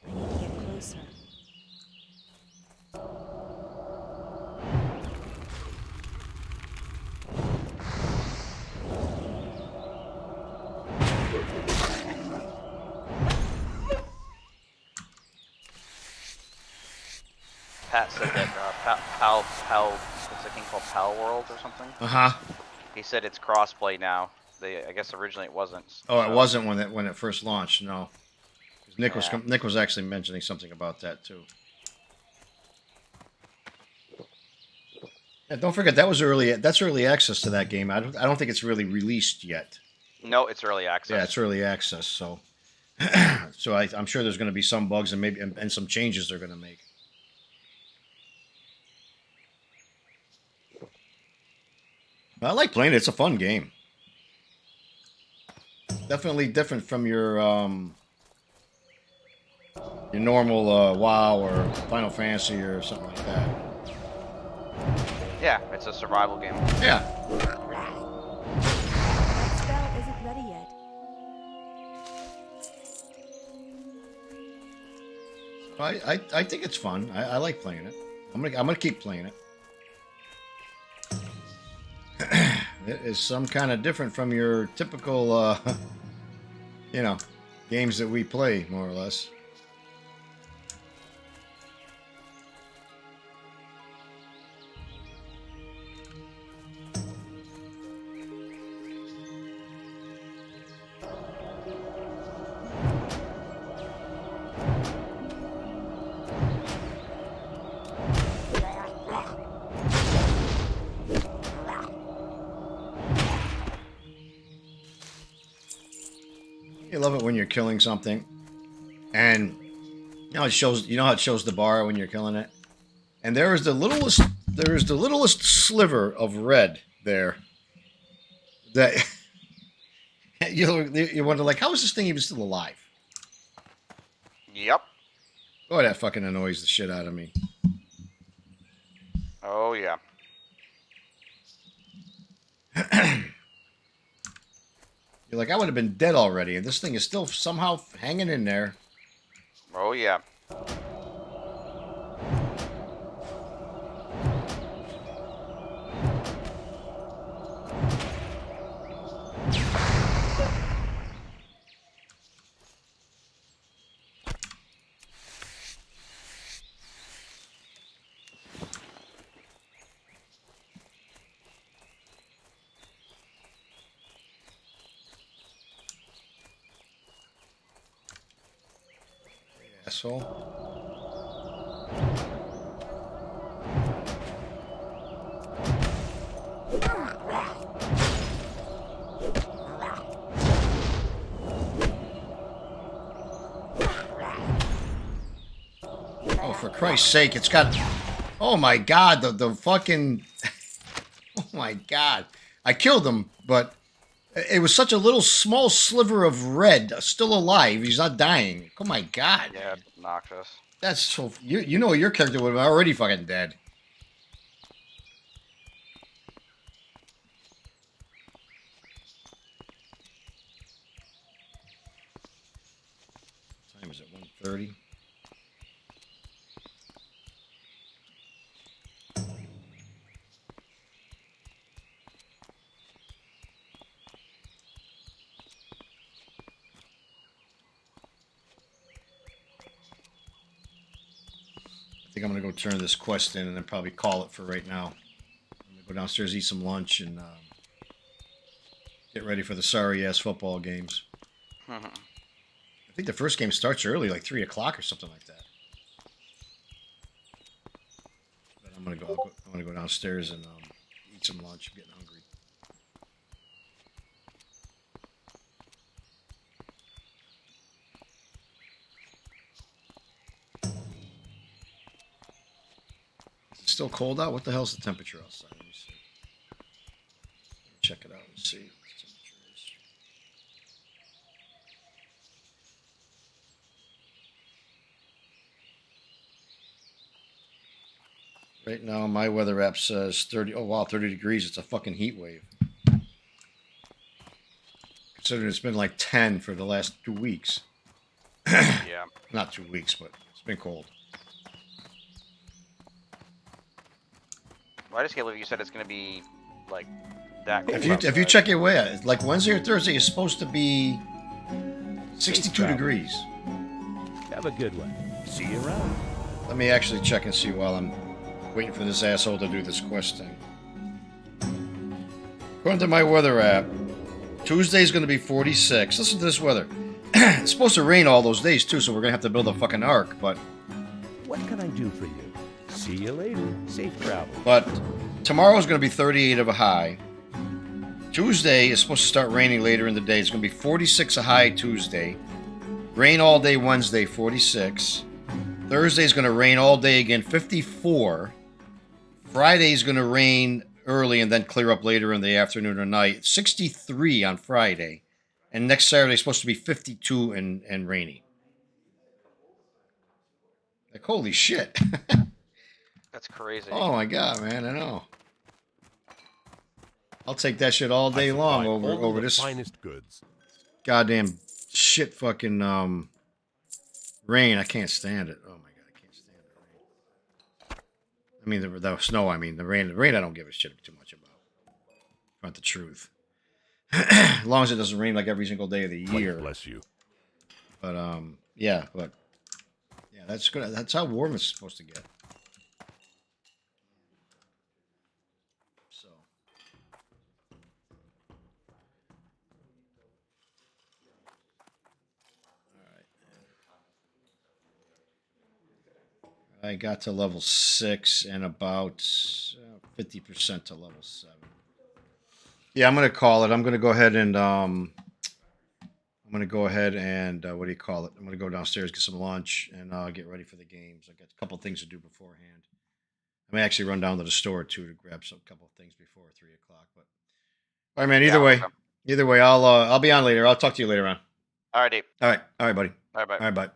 I need to get closer.
Pat said that what's that thing called Pal World or something?
Uh-huh.
He said it's crossplay now. I guess originally it wasn't.
Oh, it
so-
wasn't when it first launched. No, 'cause
Yeah.
Nick was actually mentioning something about that too. Yeah, don't forget that was early. That's early access to that game. I don't think it's really released yet.
No, it's early access.
Yeah, it's early access. So, so I'm sure there's going to be some bugs and maybe and some changes they're going to make. I like playing it. It's a fun game. Definitely different from your normal WoW or Final Fantasy or something like that.
Yeah, it's a survival game.
Yeah.
That spell isn't ready yet.
I think it's fun. I like playing it. I'm gonna keep playing it. It is some kind of different from your typical, games that we play, more or less. You love it when you're killing something, and it shows. You know how it shows the bar when you're killing it, and there is the littlest sliver of red there. That you wonder, like, how is this thing even still alive?
Yep.
Boy, that fucking annoys the shit out of me.
Oh yeah.
You're like, I would have been dead already, and this thing is still somehow hanging in there.
Oh yeah.
Asshole. Oh, for Christ's sake, it's got... Oh my God, the fucking... Oh my God. I killed him, but it was such a little small sliver of red still alive. He's not dying. Oh my God.
Yeah,
Man.
it's obnoxious.
That's so... You know your character would have already fucking dead. What time is it? 1:30? I think I'm gonna go turn this quest in and then probably call it for right now. I'm gonna go downstairs, eat some lunch, and get ready for the sorry ass football games. I think the first game starts early, like 3 o'clock or something like that. But I'm gonna go downstairs and eat some lunch. I'm getting hungry. Is it still cold out? What the hell's the temperature outside? Let me see. Let me check it out and see what the temperature is. Right now, my weather app says 30. Oh, wow, 30 degrees. It's a fucking heat wave. Considering it's been like 10 for the last 2 weeks.
Yeah.
Not 2 weeks, but it's been cold.
Well, I just can't believe you said it's gonna be like that. Cold
If you
outside.
check your way, like Wednesday or Thursday is supposed to be 62 degrees.
Have a good one. See you around.
Let me actually check and see while I'm waiting for this asshole to do this quest thing. According to my weather app, Tuesday's going to be 46. Listen to this weather. It's supposed to rain all those days too, so we're going to have to build a fucking ark. But
What can I do for you? See you later. Safe travel.
Tomorrow's going to be 38 of a high. Tuesday is supposed to start raining later in the day. It's going to be 46 a high Tuesday. Rain all day Wednesday, 46. Thursday's going to rain all day again, 54. Friday's going to rain early and then clear up later in the afternoon or night. 63 on Friday. And next Saturday is supposed to be 52 and rainy. Like, holy shit.
That's crazy.
Oh my God, man, I know. I'll take that shit all day long
Find only
over
the
this
finest goods.
goddamn shit fucking rain. I can't stand it. Oh my God, I can't stand the rain. I mean the snow. I mean the rain. The rain. I don't give a shit too much about. Not the truth. As long as it doesn't rain like every single day of the year.
Life bless you.
But yeah, that's good. That's how warm it's supposed to get. So. I got to level 6 and about 50% to level 7. Yeah, I'm gonna call it. I'm gonna go ahead and what do you call it? I'm gonna go downstairs, get some lunch, and get ready for the games. I got a couple things to do beforehand. I may actually run down to the store too to grab some couple of things before 3 o'clock. But all right, man. Either way, I'll be on later. I'll talk to you later on.
All right, Dave.
All right, buddy.
All right, bye.
All right, bye.